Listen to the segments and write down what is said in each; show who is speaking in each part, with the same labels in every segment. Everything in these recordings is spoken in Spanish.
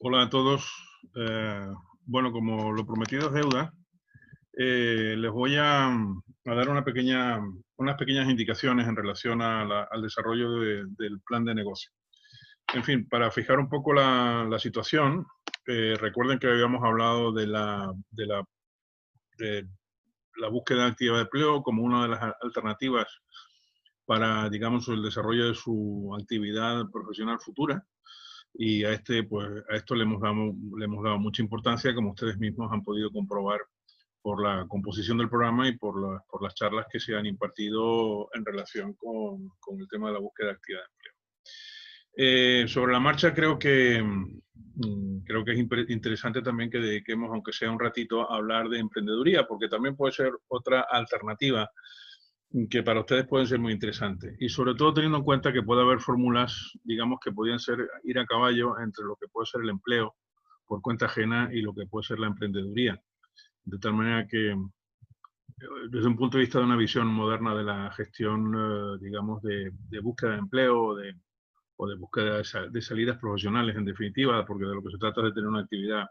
Speaker 1: Hola a todos. Bueno, como lo prometido es deuda, les voy a dar unas pequeñas indicaciones en relación al desarrollo del plan de negocio. En fin, para fijar un poco la situación, recuerden que habíamos hablado de la búsqueda activa de empleo como una de las alternativas para, digamos, el desarrollo de su actividad profesional futura. Y a esto le hemos dado mucha importancia, como ustedes mismos han podido comprobar por la composición del programa y por las charlas que se han impartido en relación con el tema de la búsqueda activa de empleo. Sobre la marcha creo que es interesante también que dediquemos, aunque sea un ratito, a hablar de emprendeduría, porque también puede ser otra alternativa que para ustedes pueden ser muy interesantes. Y sobre todo teniendo en cuenta que puede haber fórmulas, digamos, que podrían ser ir a caballo entre lo que puede ser el empleo por cuenta ajena y lo que puede ser la emprendeduría. De tal manera que, desde un punto de vista de una visión moderna de la gestión, digamos, de búsqueda de empleo o de búsqueda de salidas profesionales, en definitiva, porque de lo que se trata es de tener una actividad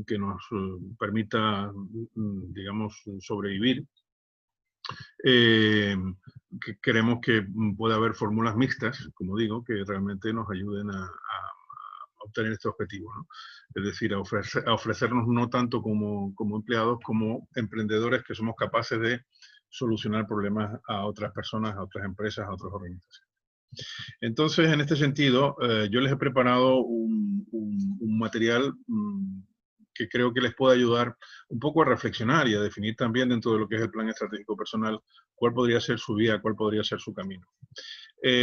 Speaker 1: que nos permita, digamos, sobrevivir. Eh, Creemos que puede haber fórmulas mixtas, como digo, que realmente nos ayuden a obtener este objetivo, ¿no? Es decir, a ofrecernos no tanto como empleados, como emprendedores que somos capaces de solucionar problemas a otras personas, a otras empresas, a otras organizaciones. Entonces, en este sentido, yo les he preparado un material que creo que les puede ayudar un poco a reflexionar y a definir también dentro de lo que es el plan estratégico personal cuál podría ser su vía, cuál podría ser su camino.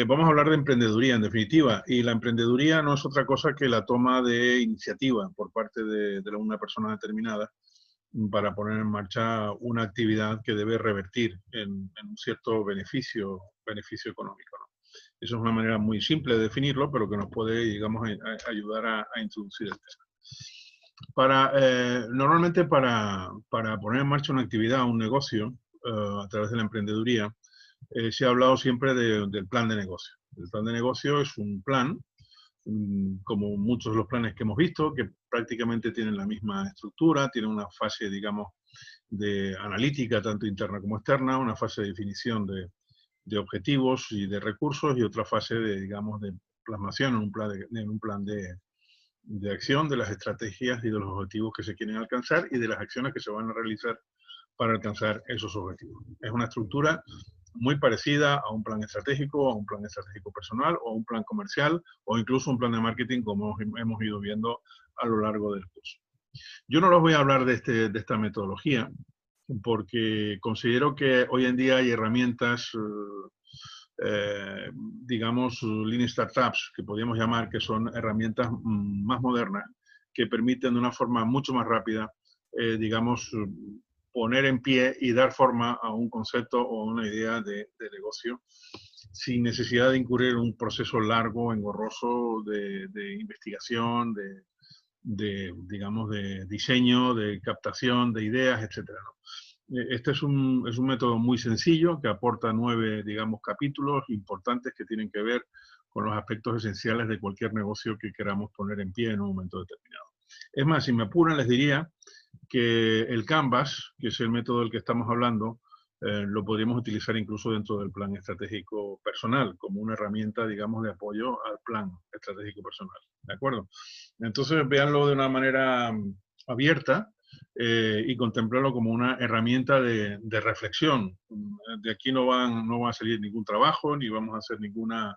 Speaker 1: Vamos a hablar de emprendeduría, en definitiva, y la emprendeduría no es otra cosa que la toma de iniciativa por parte de una persona determinada para poner en marcha una actividad que debe revertir en un cierto beneficio económico, ¿no? Eso es una manera muy simple de definirlo, pero que nos puede, digamos, ayudar a introducir el tema. Normalmente para poner en marcha una actividad, un negocio, a través de la emprendeduría, se ha hablado siempre del plan de negocio. El plan de negocio es un plan, como muchos de los planes que hemos visto, que prácticamente tienen la misma estructura, tienen una fase, digamos, de analítica, tanto interna como externa, una fase de definición de objetivos y de recursos y otra fase de, digamos, de plasmación en un plan de acción de las estrategias y de los objetivos que se quieren alcanzar y de las acciones que se van a realizar para alcanzar esos objetivos. Es una estructura muy parecida a un plan estratégico, a un plan estratégico personal o a un plan comercial o incluso un plan de marketing como hemos ido viendo a lo largo del curso. Yo no les voy a hablar de esta metodología porque considero que hoy en día hay herramientas, digamos, lean startups, que podríamos llamar, que son herramientas más modernas, que permiten de una forma mucho más rápida, digamos, poner en pie y dar forma a un concepto o una idea de negocio sin necesidad de incurrir en un proceso largo, engorroso de investigación, digamos, de diseño, de captación de ideas, etcétera, ¿no? Este es un método muy sencillo que aporta 9, digamos, capítulos importantes que tienen que ver con los aspectos esenciales de cualquier negocio que queramos poner en pie en un momento determinado. Es más, si me apuran, les diría que el Canvas, que es el método del que estamos hablando, lo podríamos utilizar incluso dentro del plan estratégico personal, como una herramienta, digamos, de apoyo al plan estratégico personal. ¿De acuerdo? Entonces, véanlo de una manera abierta y contemplarlo como una herramienta de reflexión. De aquí no va a salir ningún trabajo, ni vamos a hacer ninguna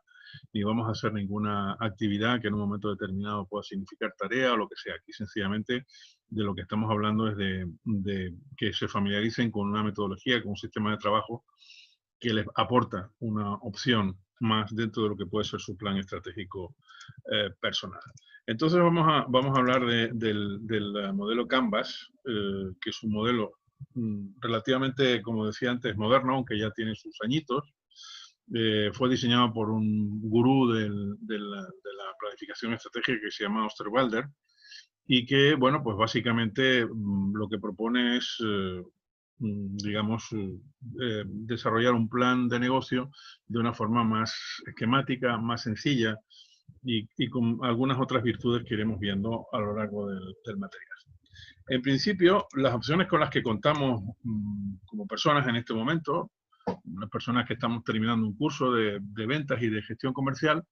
Speaker 1: actividad que en un momento determinado pueda significar tarea o lo que sea. Aquí sencillamente de lo que estamos hablando es de que se familiaricen con una metodología, con un sistema de trabajo que les aporta una opción más dentro de lo que puede ser su plan estratégico personal. Entonces vamos a hablar del modelo Canvas, que es un modelo relativamente, como decía antes, moderno, aunque ya tiene sus añitos. Fue diseñado por un gurú de la planificación estratégica que se llama Osterwalder y que, bueno, pues básicamente lo que propone es, digamos, desarrollar un plan de negocio de una forma más esquemática, más sencilla, y con algunas otras virtudes que iremos viendo a lo largo del material. En principio, las opciones con las que contamos como personas en este momento, las personas que estamos terminando un curso de ventas y de gestión comercial,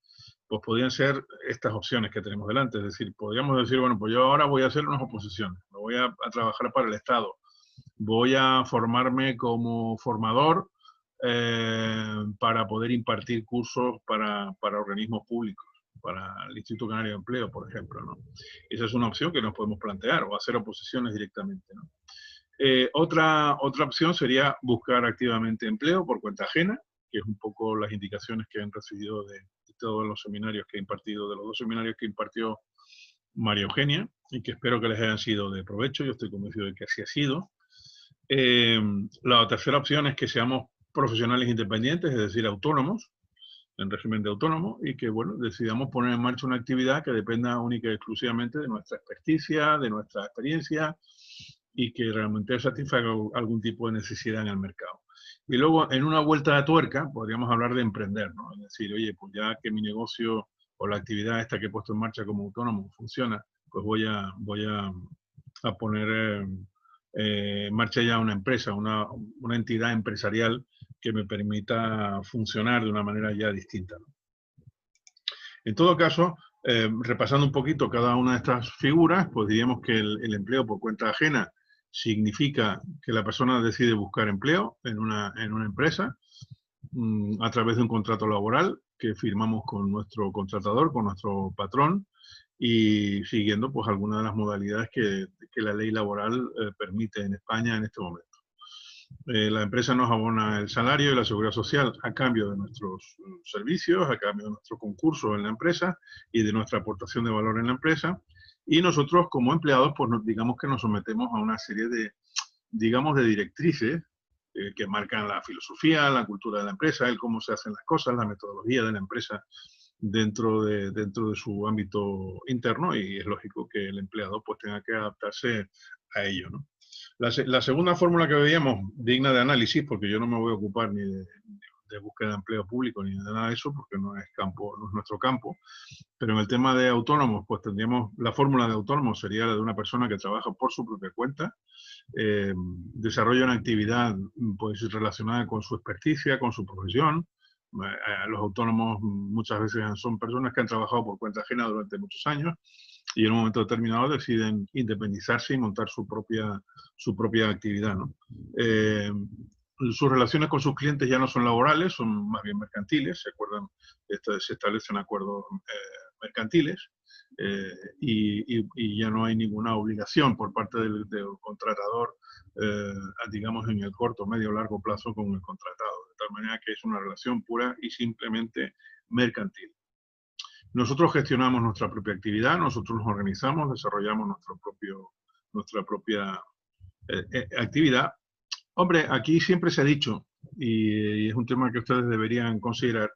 Speaker 1: pues podrían ser estas opciones que tenemos delante. Es decir, podríamos decir, bueno, pues yo ahora voy a hacer unas oposiciones, me voy a trabajar para el Estado, voy a formarme como formador para poder impartir cursos para organismos públicos, para el Instituto Canario de Empleo, por ejemplo, ¿no? Esa es una opción que nos podemos plantear, o hacer oposiciones directamente, ¿no? Otra opción sería buscar activamente empleo por cuenta ajena, que es un poco las indicaciones que han recibido de todos los seminarios que he impartido, de los 2 seminarios que impartió María Eugenia, y que espero que les hayan sido de provecho. Yo estoy convencido de que así ha sido. La tercera opción es que seamos profesionales independientes, es decir, autónomos, en régimen de autónomo, y que, bueno, decidamos poner en marcha una actividad que dependa única y exclusivamente de nuestra experticia, de nuestra experiencia, y que realmente satisfaga algún tipo de necesidad en el mercado. Y luego, en una vuelta de tuerca, podríamos hablar de emprender, ¿no? Es decir, oye, pues ya que mi negocio o la actividad esta que he puesto en marcha como autónomo funciona, pues voy a poner en marcha ya una empresa, una entidad empresarial que me permita funcionar de una manera ya distinta, ¿no? En todo caso, repasando un poquito cada una de estas figuras, pues diríamos que el empleo por cuenta ajena significa que la persona decide buscar empleo en una empresa a través de un contrato laboral que firmamos con nuestro contratador, con nuestro patrón, y siguiendo pues algunas de las modalidades que la ley laboral permite en España en este momento. La empresa nos abona el salario y la seguridad social a cambio de nuestros servicios, a cambio de nuestro concurso en la empresa y de nuestra aportación de valor en la empresa. Y nosotros, como empleados, pues digamos que nos sometemos a una serie de, digamos, de directrices que marcan la filosofía, la cultura de la empresa, el cómo se hacen las cosas, la metodología de la empresa dentro de su ámbito interno, y es lógico que el empleado pues tenga que adaptarse a ello, ¿no? La segunda fórmula que veíamos, digna de análisis, porque yo no me voy a ocupar ni de búsqueda de empleo público ni de nada de eso, porque no es nuestro campo, pero en el tema de autónomos, pues tendríamos, la fórmula de autónomos sería la de una persona que trabaja por su propia cuenta, desarrolla una actividad pues relacionada con su experticia, con su profesión. Los autónomos muchas veces son personas que han trabajado por cuenta ajena durante muchos años y en un momento determinado deciden independizarse y montar su propia actividad, ¿no? Sus relaciones con sus clientes ya no son laborales, son más bien mercantiles, se establecen acuerdos mercantiles, y ya no hay ninguna obligación por parte del contratador, digamos, en el corto, medio o largo plazo con el contratado, de tal manera que es una relación pura y simplemente mercantil. Nosotros gestionamos nuestra propia actividad, nosotros nos organizamos, desarrollamos nuestra propia actividad. Hombre, aquí siempre se ha dicho, y es un tema que ustedes deberían considerar,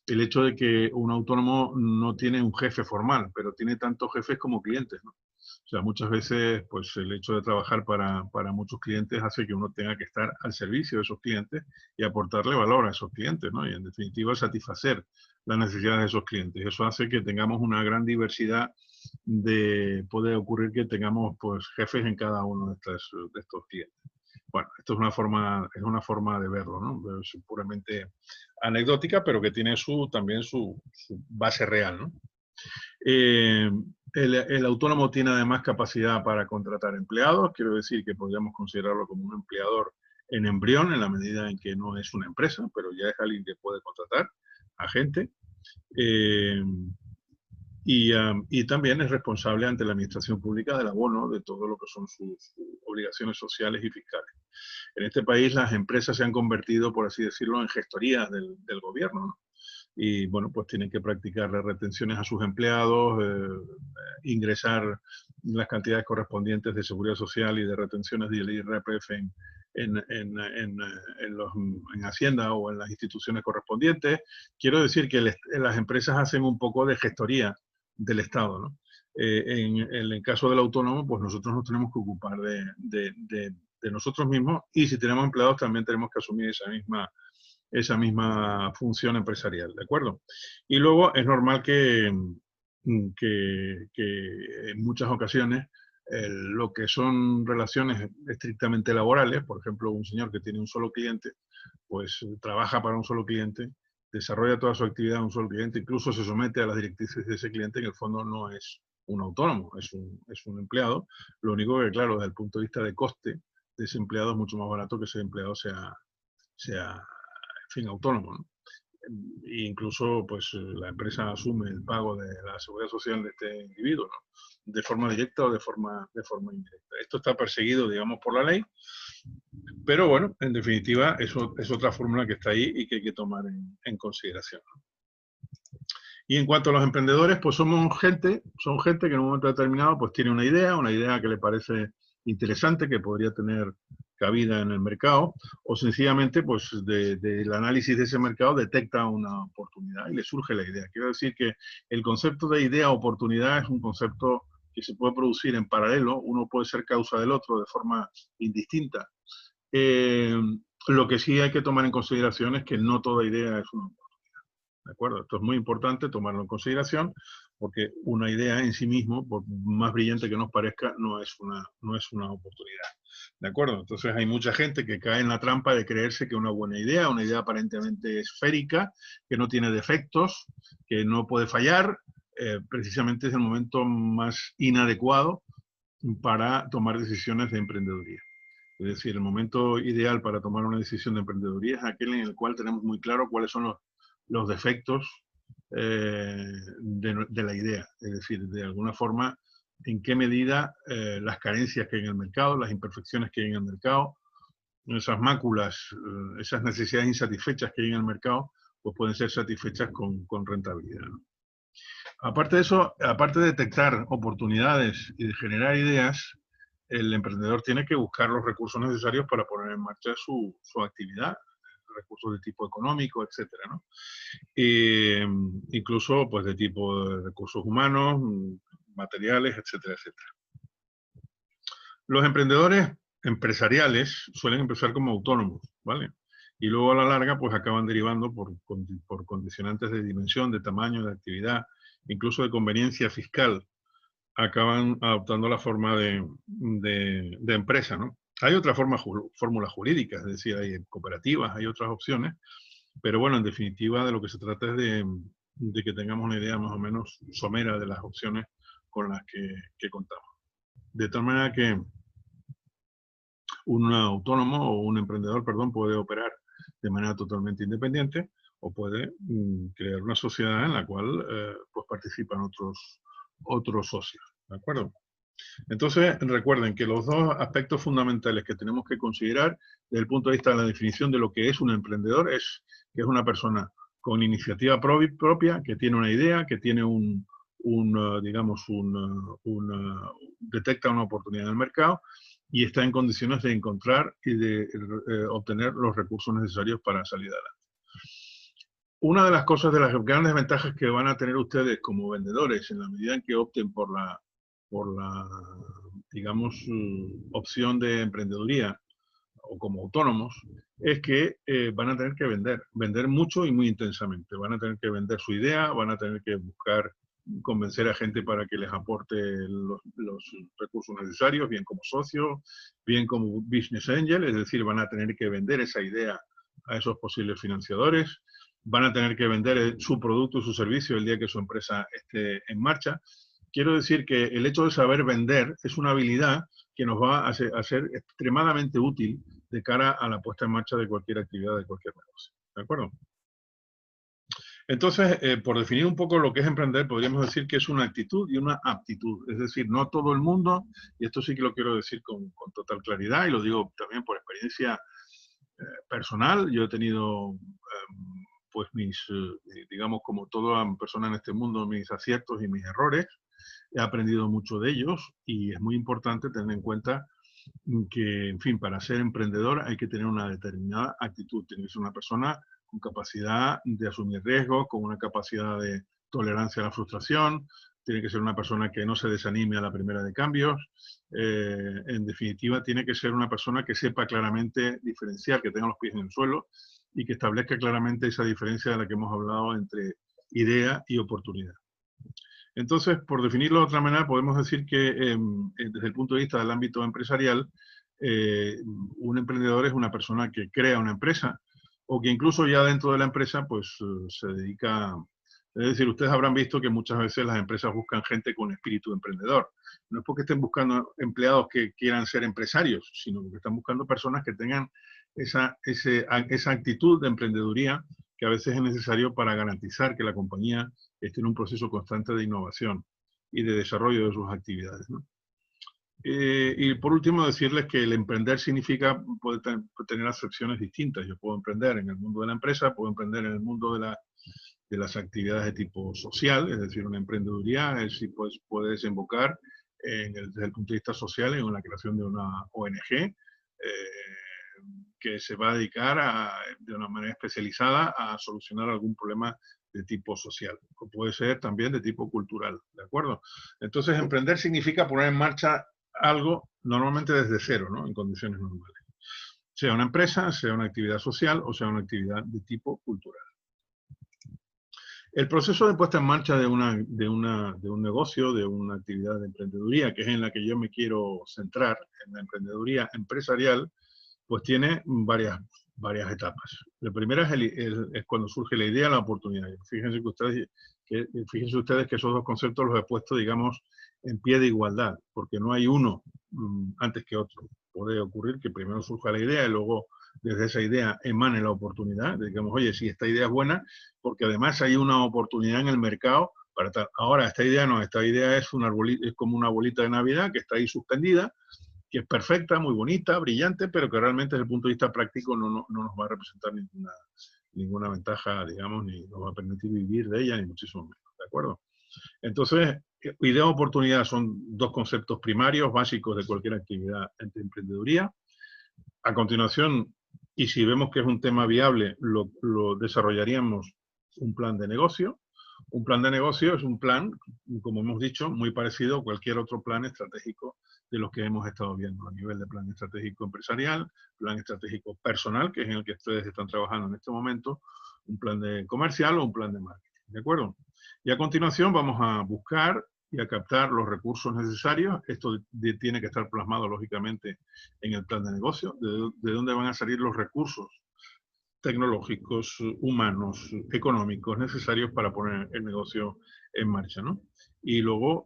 Speaker 1: el hecho de que un autónomo no tiene un jefe formal, pero tiene tantos jefes como clientes, ¿no? O sea, muchas veces pues el hecho de trabajar para muchos clientes hace que uno tenga que estar al servicio de esos clientes y aportarle valor a esos clientes, ¿no? Y en definitiva satisfacer las necesidades de esos clientes. Eso hace que tengamos una gran diversidad puede ocurrir que tengamos pues jefes en cada uno de estos clientes. Bueno, esto es una forma de verlo, ¿no? Es puramente anecdótica, pero que tiene también su base real, ¿no? El autónomo tiene además capacidad para contratar empleados, quiero decir que podríamos considerarlo como un empleador en embrión, en la medida en que no es una empresa, pero ya es alguien que puede contratar a gente. Y también es responsable ante la administración pública del abono de todo lo que son sus obligaciones sociales y fiscales. En este país las empresas se han convertido, por así decirlo, en gestorías del gobierno, ¿no? Y bueno, pues tienen que practicar las retenciones a sus empleados, ingresar las cantidades correspondientes de seguridad social y de retenciones del IRPF en Hacienda o en las instituciones correspondientes. Quiero decir que las empresas hacen un poco de gestoría del Estado, ¿no? En el caso del autónomo, pues nosotros nos tenemos que ocupar de nosotros mismos, y si tenemos empleados también tenemos que asumir esa misma esa misma función empresarial, ¿de acuerdo? Y luego es normal que en muchas ocasiones lo que son relaciones estrictamente laborales, por ejemplo, un señor que tiene un solo cliente, pues trabaja para un solo cliente, desarrolla toda su actividad en un solo cliente, incluso se somete a las directrices de ese cliente, en el fondo no es un autónomo, es un empleado. Lo único que, claro, desde el punto de vista de coste de ese empleado es mucho más barato que ese empleado sea en fin, autónomo, ¿no? E incluso pues la empresa asume el pago de la seguridad social de este individuo, ¿no? De forma directa o de forma indirecta. Esto está perseguido, digamos, por la ley, pero bueno, en definitiva, eso es otra fórmula que está ahí y que hay que tomar en consideración, ¿no? Y en cuanto a los emprendedores, pues son gente que en un momento determinado pues tiene una idea que le parece interesante, que podría tener cabida en el mercado, o sencillamente pues del análisis de ese mercado detecta una oportunidad y le surge la idea. Quiero decir que el concepto de idea-oportunidad es un concepto que se puede producir en paralelo, uno puede ser causa del otro de forma indistinta. Eh, lo que sí hay que tomar en consideración es que no toda idea es una oportunidad. ¿De acuerdo? Esto es muy importante tomarlo en consideración porque una idea en sí mismo, por más brillante que nos parezca, no es una oportunidad. ¿De acuerdo? Entonces hay mucha gente que cae en la trampa de creerse que una buena idea, una idea aparentemente esférica, que no tiene defectos, que no puede fallar, precisamente es el momento más inadecuado para tomar decisiones de emprendeduría. Es decir, el momento ideal para tomar una decisión de emprendeduría es aquel en el cual tenemos muy claro cuáles son los defectos de la idea. Es decir, de alguna forma, en qué medida las carencias que hay en el mercado, las imperfecciones que hay en el mercado, esas máculas, esas necesidades insatisfechas que hay en el mercado, pues pueden ser satisfechas con rentabilidad, ¿no? Aparte de eso, aparte de detectar oportunidades y de generar ideas, el emprendedor tiene que buscar los recursos necesarios para poner en marcha su actividad, recursos de tipo económico, etcétera, ¿no? Incluso pues de tipo de recursos humanos, materiales, etcétera, etcétera. Los emprendedores empresariales suelen empezar como autónomos, ¿vale? Y luego a la larga pues acaban derivando por condicionantes de dimensión, de tamaño, de actividad, incluso de conveniencia fiscal, acaban adoptando la forma de empresa, ¿no? Hay otra fórmula jurídica, es decir, hay cooperativas, hay otras opciones, pero bueno, en definitiva de lo que se trata es de que tengamos una idea más o menos somera de las opciones con las que contamos. De tal manera que un autónomo o un emprendedor, perdón, puede operar de manera totalmente independiente o puede crear una sociedad en la cual pues participan otros socios, ¿de acuerdo? Entonces, recuerden que los dos aspectos fundamentales que tenemos que considerar desde el punto de vista de la definición de lo que es un emprendedor es que es una persona con iniciativa propia, que tiene una idea, que tiene digamos, detecta una oportunidad en el mercado y está en condiciones de encontrar y de obtener los recursos necesarios para salir adelante. Una de las cosas, de las grandes ventajas que van a tener ustedes como vendedores en la medida en que opten por la digamos, opción de emprendeduría o como autónomos, es que van a tener que vender mucho y muy intensamente. Van a tener que vender su idea, van a tener que buscar convencer a gente para que les aporte los recursos necesarios, bien como socio, bien como business angel, es decir, van a tener que vender esa idea a esos posibles financiadores, van a tener que vender su producto y su servicio el día que su empresa esté en marcha. Quiero decir que el hecho de saber vender es una habilidad que nos va a ser extremadamente útil de cara a la puesta en marcha de cualquier actividad, de cualquier negocio. ¿De acuerdo? Entonces, por definir un poco lo que es emprender, podríamos decir que es una actitud y una aptitud. Es decir, no todo el mundo, y esto sí que lo quiero decir con total claridad, y lo digo también por experiencia personal. Yo he tenido, pues digamos, como toda persona en este mundo, mis aciertos y mis errores. He aprendido mucho de ellos y es muy importante tener en cuenta que, en fin, para ser emprendedor hay que tener una determinada actitud. Tiene que ser una persona con capacidad de asumir riesgos, con una capacidad de tolerancia a la frustración, tiene que ser una persona que no se desanime a la primera de cambios. En definitiva, tiene que ser una persona que sepa claramente diferenciar, que tenga los pies en el suelo y que establezca claramente esa diferencia de la que hemos hablado entre idea y oportunidad. Entonces, por definirlo de otra manera, podemos decir que desde el punto de vista del ámbito empresarial, un emprendedor es una persona que crea una empresa o que incluso ya dentro de la empresa pues se dedica. Es decir, ustedes habrán visto que muchas veces las empresas buscan gente con espíritu emprendedor. No es porque estén buscando empleados que quieran ser empresarios, sino porque están buscando personas que tengan esa actitud de emprendeduría que a veces es necesario para garantizar que la compañía esté en un proceso constante de innovación y de desarrollo de sus actividades, ¿no? Y por último, decirles que el emprender significa, puede tener acepciones distintas. Yo puedo emprender en el mundo de la empresa, puedo emprender en el mundo de las actividades de tipo social, es decir, una emprendeduría sí puede desembocar desde el punto de vista social en la creación de una ONG que se va a dedicar de una manera especializada a solucionar algún problema de tipo social, o puede ser también de tipo cultural, ¿de acuerdo? Entonces, emprender significa poner en marcha algo normalmente desde cero, ¿no? En condiciones normales. Sea una empresa, sea una actividad social o sea una actividad de tipo cultural. El proceso de puesta en marcha de un negocio, de una actividad de emprendeduría, que es en la que yo me quiero centrar, en la emprendeduría empresarial, pues tiene varias etapas. La primera es cuando surge la idea, la oportunidad. Fíjense ustedes que esos dos conceptos los he puesto, digamos, en pie de igualdad, porque no hay uno antes que otro. Puede ocurrir que primero surja la idea y luego desde esa idea emane la oportunidad. Digamos, oye, si esta idea es buena, porque además hay una oportunidad en el mercado para tal. Ahora, esta idea no, esta idea es como una bolita de Navidad que está ahí suspendida, que es perfecta, muy bonita, brillante, pero que realmente desde el punto de vista práctico no nos va a representar ninguna ventaja, digamos, ni nos va a permitir vivir de ella, ni muchísimo menos, ¿de acuerdo? Entonces, idea o oportunidad son dos conceptos primarios, básicos de cualquier actividad de emprendeduría. A continuación, y si vemos que es un tema viable, lo desarrollaríamos un plan de negocio. Un plan de negocio es un plan, como hemos dicho, muy parecido a cualquier otro plan estratégico de los que hemos estado viendo a nivel de plan estratégico empresarial, plan estratégico personal, que es en el que ustedes están trabajando en este momento, un plan de comercial o un plan de marketing, ¿de acuerdo? Y a continuación vamos a buscar y a captar los recursos necesarios. Esto tiene que estar plasmado, lógicamente, en el plan de negocio, de dónde van a salir los recursos tecnológicos, humanos, económicos necesarios para poner el negocio en marcha, ¿no? Y luego,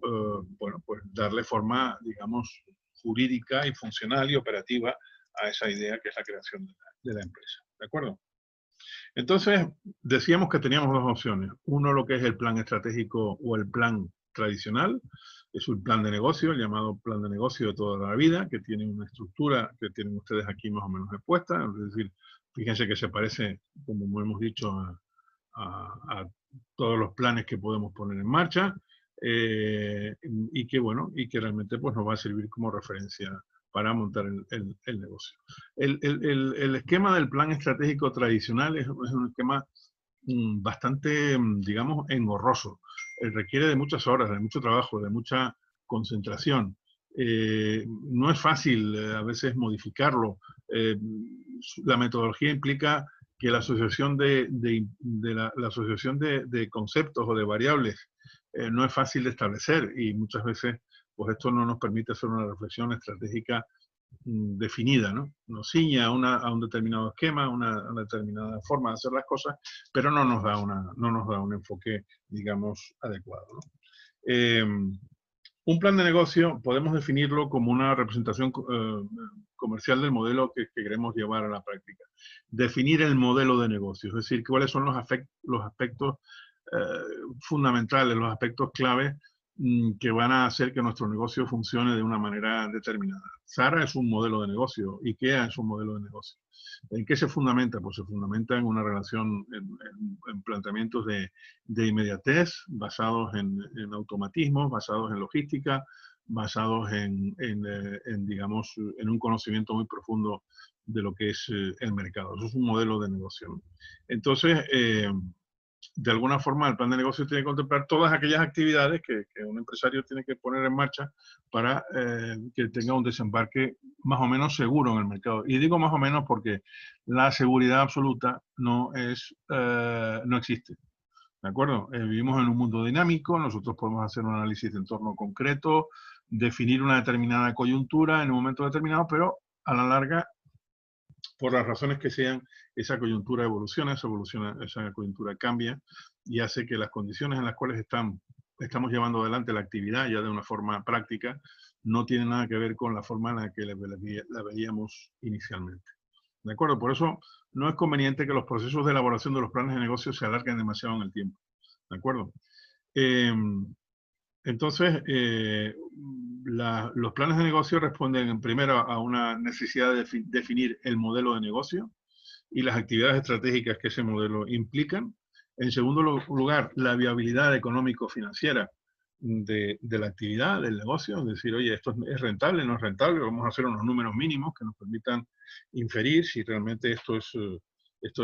Speaker 1: bueno, pues darle forma, digamos, jurídica y funcional y operativa a esa idea que es la creación de la empresa, ¿de acuerdo? Entonces, decíamos que teníamos dos opciones. Uno, lo que es el plan estratégico o el plan tradicional, es un plan de negocio, el llamado plan de negocio de toda la vida, que tiene una estructura que tienen ustedes aquí más o menos expuesta, es decir, fíjense que se parece, como hemos dicho, a todos los planes que podemos poner en marcha, y que realmente pues, nos va a servir como referencia para montar el negocio. El esquema del plan estratégico tradicional es un esquema bastante, digamos, engorroso. Requiere de muchas horas, de mucho trabajo, de mucha concentración. No es fácil a veces modificarlo. La metodología implica que la asociación la asociación de conceptos o de variables no es fácil de establecer y muchas veces pues esto no nos permite hacer una reflexión estratégica definida, ¿no? Nos ciña a un determinado esquema, a una determinada forma de hacer las cosas, pero no nos da un enfoque, digamos, adecuado, ¿no? Un plan de negocio podemos definirlo como una representación comercial del modelo que queremos llevar a la práctica. Definir el modelo de negocio, es decir, cuáles son los aspectos fundamentales, los aspectos clave que van a hacer que nuestro negocio funcione de una manera determinada. Zara es un modelo de negocio, IKEA es un modelo de negocio. ¿En qué se fundamenta? Pues se fundamenta en una relación, en planteamientos de inmediatez, basados en automatismos, basados en logística, basados digamos, en un conocimiento muy profundo de lo que es el mercado. Eso es un modelo de negocio. Entonces, de alguna forma el plan de negocio tiene que contemplar todas aquellas actividades que un empresario tiene que poner en marcha para que tenga un desembarque más o menos seguro en el mercado. Y digo más o menos porque la seguridad absoluta no existe. ¿De acuerdo? Vivimos en un mundo dinámico, nosotros podemos hacer un análisis de entorno concreto, definir una determinada coyuntura en un momento determinado, pero a la larga, por las razones que sean, esa coyuntura evoluciona, esa coyuntura cambia y hace que las condiciones en las cuales estamos llevando adelante la actividad ya de una forma práctica no tienen nada que ver con la forma en la que la veíamos inicialmente. ¿De acuerdo? Por eso no es conveniente que los procesos de elaboración de los planes de negocio se alarguen demasiado en el tiempo. ¿De acuerdo? Entonces, los planes de negocio responden primero a una necesidad de definir el modelo de negocio y las actividades estratégicas que ese modelo implican. En segundo lugar, la viabilidad económico-financiera de la actividad, del negocio, es decir, oye, esto es rentable, no es rentable, vamos a hacer unos números mínimos que nos permitan inferir si realmente esto es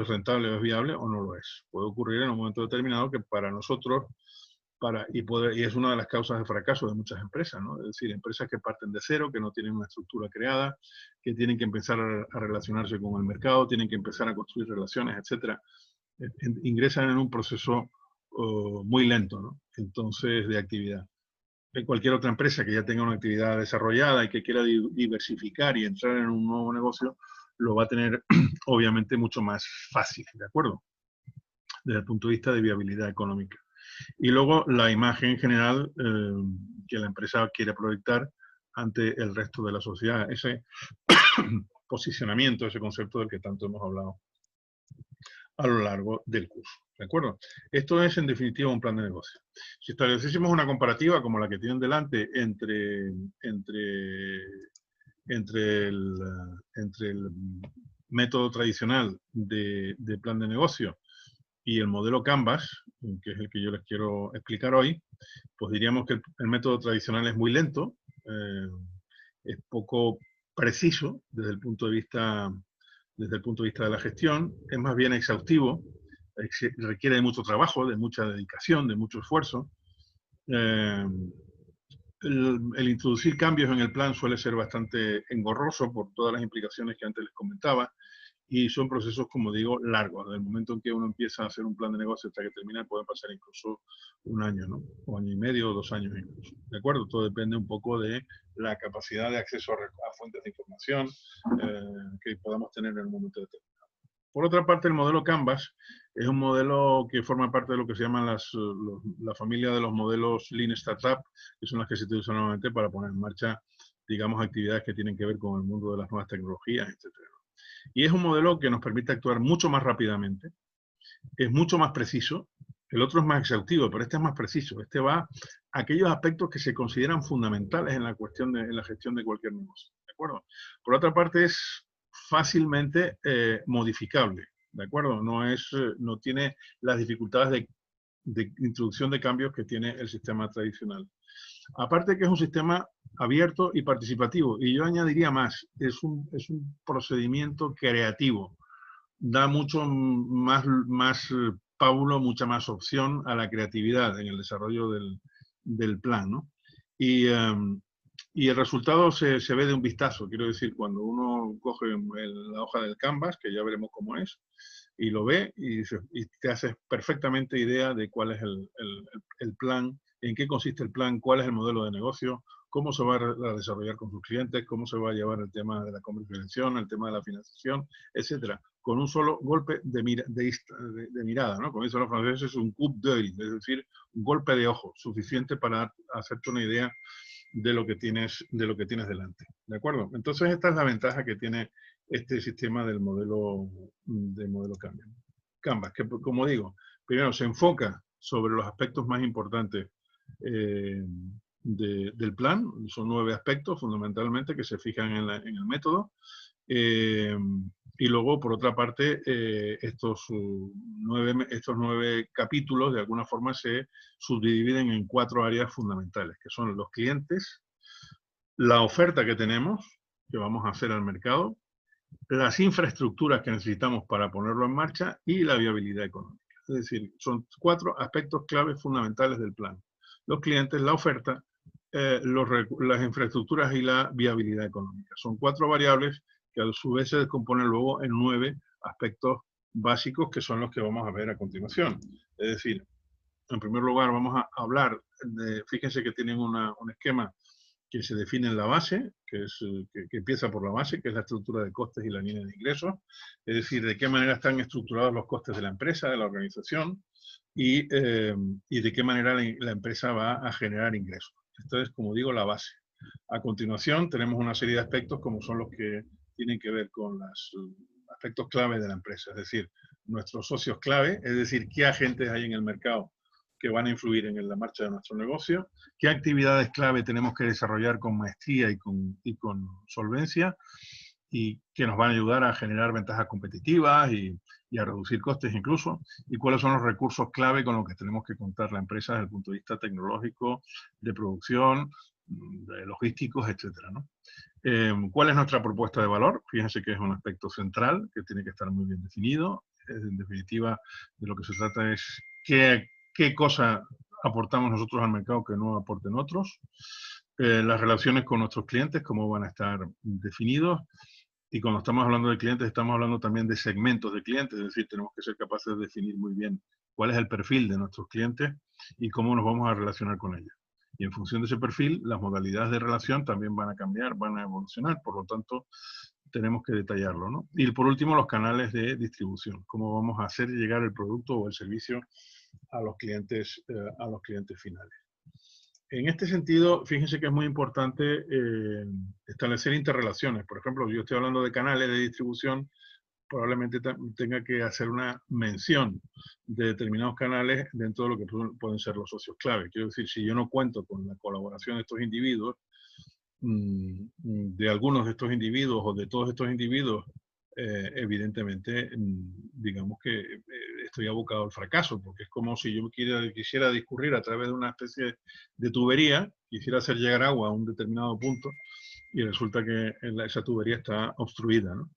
Speaker 1: rentable o es viable o no lo es. Puede ocurrir en un momento determinado que para nosotros, y es una de las causas de fracaso de muchas empresas, ¿no? Es decir, empresas que parten de cero, que no tienen una estructura creada, que tienen que empezar a relacionarse con el mercado, tienen que empezar a construir relaciones, etcétera, ingresan en un proceso muy lento, ¿no? Entonces, de actividad. En cualquier otra empresa que ya tenga una actividad desarrollada y que quiera diversificar y entrar en un nuevo negocio, lo va a tener obviamente mucho más fácil, ¿de acuerdo? Desde el punto de vista de viabilidad económica. Y luego la imagen general que la empresa quiere proyectar ante el resto de la sociedad. Ese posicionamiento, ese concepto del que tanto hemos hablado a lo largo del curso. ¿De acuerdo? Esto es, en definitiva, un plan de negocio. Si estableciésemos una comparativa como la que tienen delante entre el método tradicional de plan de negocio y el modelo Canvas, que es el que yo les quiero explicar hoy, pues diríamos que el método tradicional es muy lento, es poco preciso desde el punto de vista de la gestión, es más bien exhaustivo, requiere de mucho trabajo, de mucha dedicación, de mucho esfuerzo. El introducir cambios en el plan suele ser bastante engorroso por todas las implicaciones que antes les comentaba, y son procesos, como digo, largos. Desde el momento en que uno empieza a hacer un plan de negocio hasta que termina, puede pasar incluso un año, ¿no? O año y medio o 2 años incluso. ¿De acuerdo? Todo depende un poco de la capacidad de acceso a fuentes de información que podamos tener en el momento determinado. Por otra parte, el modelo Canvas es un modelo que forma parte de lo que se llama la familia de los modelos Lean Startup, que son las que se utilizan normalmente para poner en marcha, digamos, actividades que tienen que ver con el mundo de las nuevas tecnologías, etc. Y es un modelo que nos permite actuar mucho más rápidamente, es mucho más preciso. El otro es más exhaustivo, pero este es más preciso. Este va a aquellos aspectos que se consideran fundamentales en la gestión de cualquier negocio. ¿De acuerdo? Por otra parte, es fácilmente modificable. ¿De acuerdo? No tiene las dificultades de introducción de cambios que tiene el sistema tradicional. Aparte que es un sistema abierto y participativo. Y yo añadiría más, es un procedimiento creativo. Da mucho más pábulo, mucha más opción a la creatividad en el desarrollo del plan, ¿no? Y el resultado se ve de un vistazo. Quiero decir, cuando uno coge la hoja del Canvas, que ya veremos cómo es, y lo ve y te haces perfectamente idea de cuál es el plan, en qué consiste el plan, cuál es el modelo de negocio, cómo se va a desarrollar con sus clientes, cómo se va a llevar el tema de la comercialización, el tema de la financiación, etcétera, con un solo golpe de mirada, ¿no? Como dicen los franceses, es un coup d'œil, es decir, un golpe de ojo, suficiente para hacerte una idea de lo que tienes delante. ¿De acuerdo? Entonces, esta es la ventaja que tiene este sistema del modelo Canvas, que, como digo, primero se enfoca sobre los aspectos más importantes del plan. Son 9 aspectos fundamentalmente que se fijan en el método. Y luego, por otra parte, estos 9 capítulos de alguna forma se subdividen en 4 áreas fundamentales, que son los clientes, la oferta que tenemos, que vamos a hacer al mercado, las infraestructuras que necesitamos para ponerlo en marcha y la viabilidad económica. Es decir, son 4 aspectos claves fundamentales del plan. Los clientes, la oferta, las infraestructuras y la viabilidad económica. Son 4 variables que a su vez se descomponen luego en 9 aspectos básicos que son los que vamos a ver a continuación. Es decir, en primer lugar vamos a hablar de, fíjense que tienen un esquema que se define en la base, que empieza por la base, que es la estructura de costes y la línea de ingresos, es decir, de qué manera están estructurados los costes de la empresa, de la organización, y de qué manera la empresa va a generar ingresos. Esto es, como digo, la base. A continuación tenemos una serie de aspectos como son los que tienen que ver con los aspectos clave de la empresa, es decir, nuestros socios clave, es decir, qué agentes hay en el mercado que van a influir en la marcha de nuestro negocio, qué actividades clave tenemos que desarrollar con maestría y con solvencia, y que nos van a ayudar a generar ventajas competitivas y a reducir costes incluso, y cuáles son los recursos clave con los que tenemos que contar la empresa desde el punto de vista tecnológico, de producción, de logísticos, etcétera, ¿no? ¿Cuál es nuestra propuesta de valor? Fíjense que es un aspecto central que tiene que estar muy bien definido. En definitiva, de lo que se trata es qué cosa aportamos nosotros al mercado que no aporten otros. Las relaciones con nuestros clientes, cómo van a estar definidos. Y cuando estamos hablando de clientes, estamos hablando también de segmentos de clientes, es decir, tenemos que ser capaces de definir muy bien cuál es el perfil de nuestros clientes y cómo nos vamos a relacionar con ellos. Y en función de ese perfil, las modalidades de relación también van a cambiar, van a evolucionar, por lo tanto, tenemos que detallarlo, ¿no? Y por último, los canales de distribución, cómo vamos a hacer llegar el producto o el servicio a los clientes finales. En este sentido, fíjense que es muy importante establecer interrelaciones. Por ejemplo, yo estoy hablando de canales de distribución, probablemente tenga que hacer una mención de determinados canales dentro de lo que pueden ser los socios clave. Quiero decir, si yo no cuento con la colaboración de estos individuos, de algunos de estos individuos o de todos estos individuos, evidentemente, digamos que estoy abocado al fracaso, porque es como si yo quisiera discurrir a través de una especie de tubería, quisiera hacer llegar agua a un determinado punto, y resulta que esa tubería está obstruida, ¿no?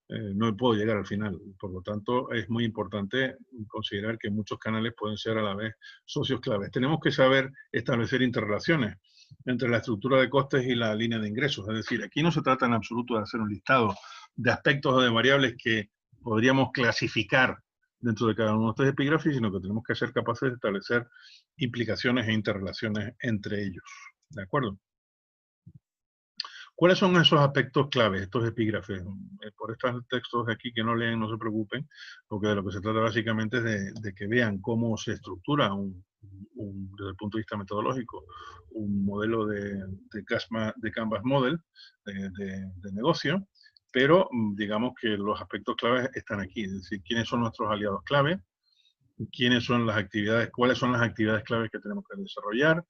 Speaker 1: No puedo llegar al final. Por lo tanto, es muy importante considerar que muchos canales pueden ser a la vez socios claves. Tenemos que saber establecer interrelaciones entre la estructura de costes y la línea de ingresos. Es decir, aquí no se trata en absoluto de hacer un listado de aspectos o de variables que podríamos clasificar dentro de cada uno de estos epígrafes, sino que tenemos que ser capaces de establecer implicaciones e interrelaciones entre ellos. ¿De acuerdo? ¿Cuáles son esos aspectos clave, estos epígrafes? Por estos textos de aquí que no leen, no se preocupen, porque de lo que se trata básicamente es de que vean cómo se estructura desde el punto de vista metodológico, un modelo de Canvas Model de negocio, pero digamos que los aspectos claves están aquí, es decir, quiénes son nuestros aliados clave, quiénes son las actividades, cuáles son las actividades claves que tenemos que desarrollar,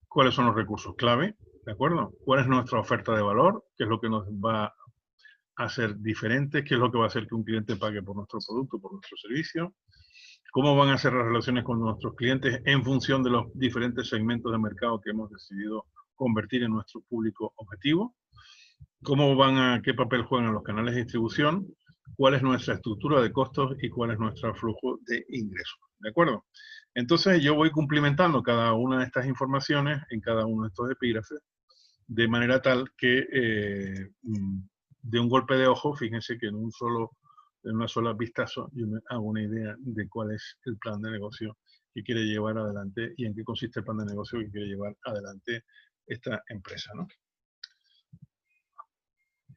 Speaker 1: cuáles son los recursos clave, ¿de acuerdo? ¿Cuál es nuestra oferta de valor? ¿Qué es lo que nos va a hacer diferentes? ¿Qué es lo que va a hacer que un cliente pague por nuestro producto, por nuestro servicio? ¿Cómo van a ser las relaciones con nuestros clientes en función de los diferentes segmentos de mercado que hemos decidido convertir en nuestro público objetivo? ¿Qué papel juegan los canales de distribución? ¿Cuál es nuestra estructura de costos y cuál es nuestro flujo de ingresos? ¿De acuerdo? Entonces yo voy cumplimentando cada una de estas informaciones en cada uno de estos epígrafes, de manera tal que de un golpe de ojo, fíjense que en una sola vistazo yo me hago una idea de cuál es el plan de negocio que quiere llevar adelante y en qué consiste el plan de negocio que quiere llevar adelante esta empresa, ¿no?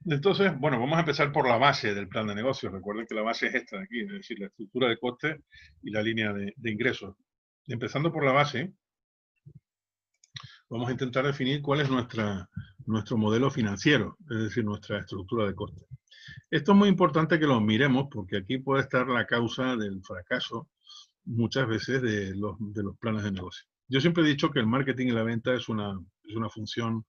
Speaker 1: Entonces, bueno, vamos a empezar por la base del plan de negocio. Recuerden que la base es esta de aquí, es decir, la estructura de costes y la línea de ingresos. Empezando por la base, vamos a intentar definir cuál es nuestro modelo financiero, es decir, nuestra estructura de costes. Esto es muy importante que lo miremos porque aquí puede estar la causa del fracaso muchas veces de los planes de negocio. Yo siempre he dicho que el marketing y la venta es una función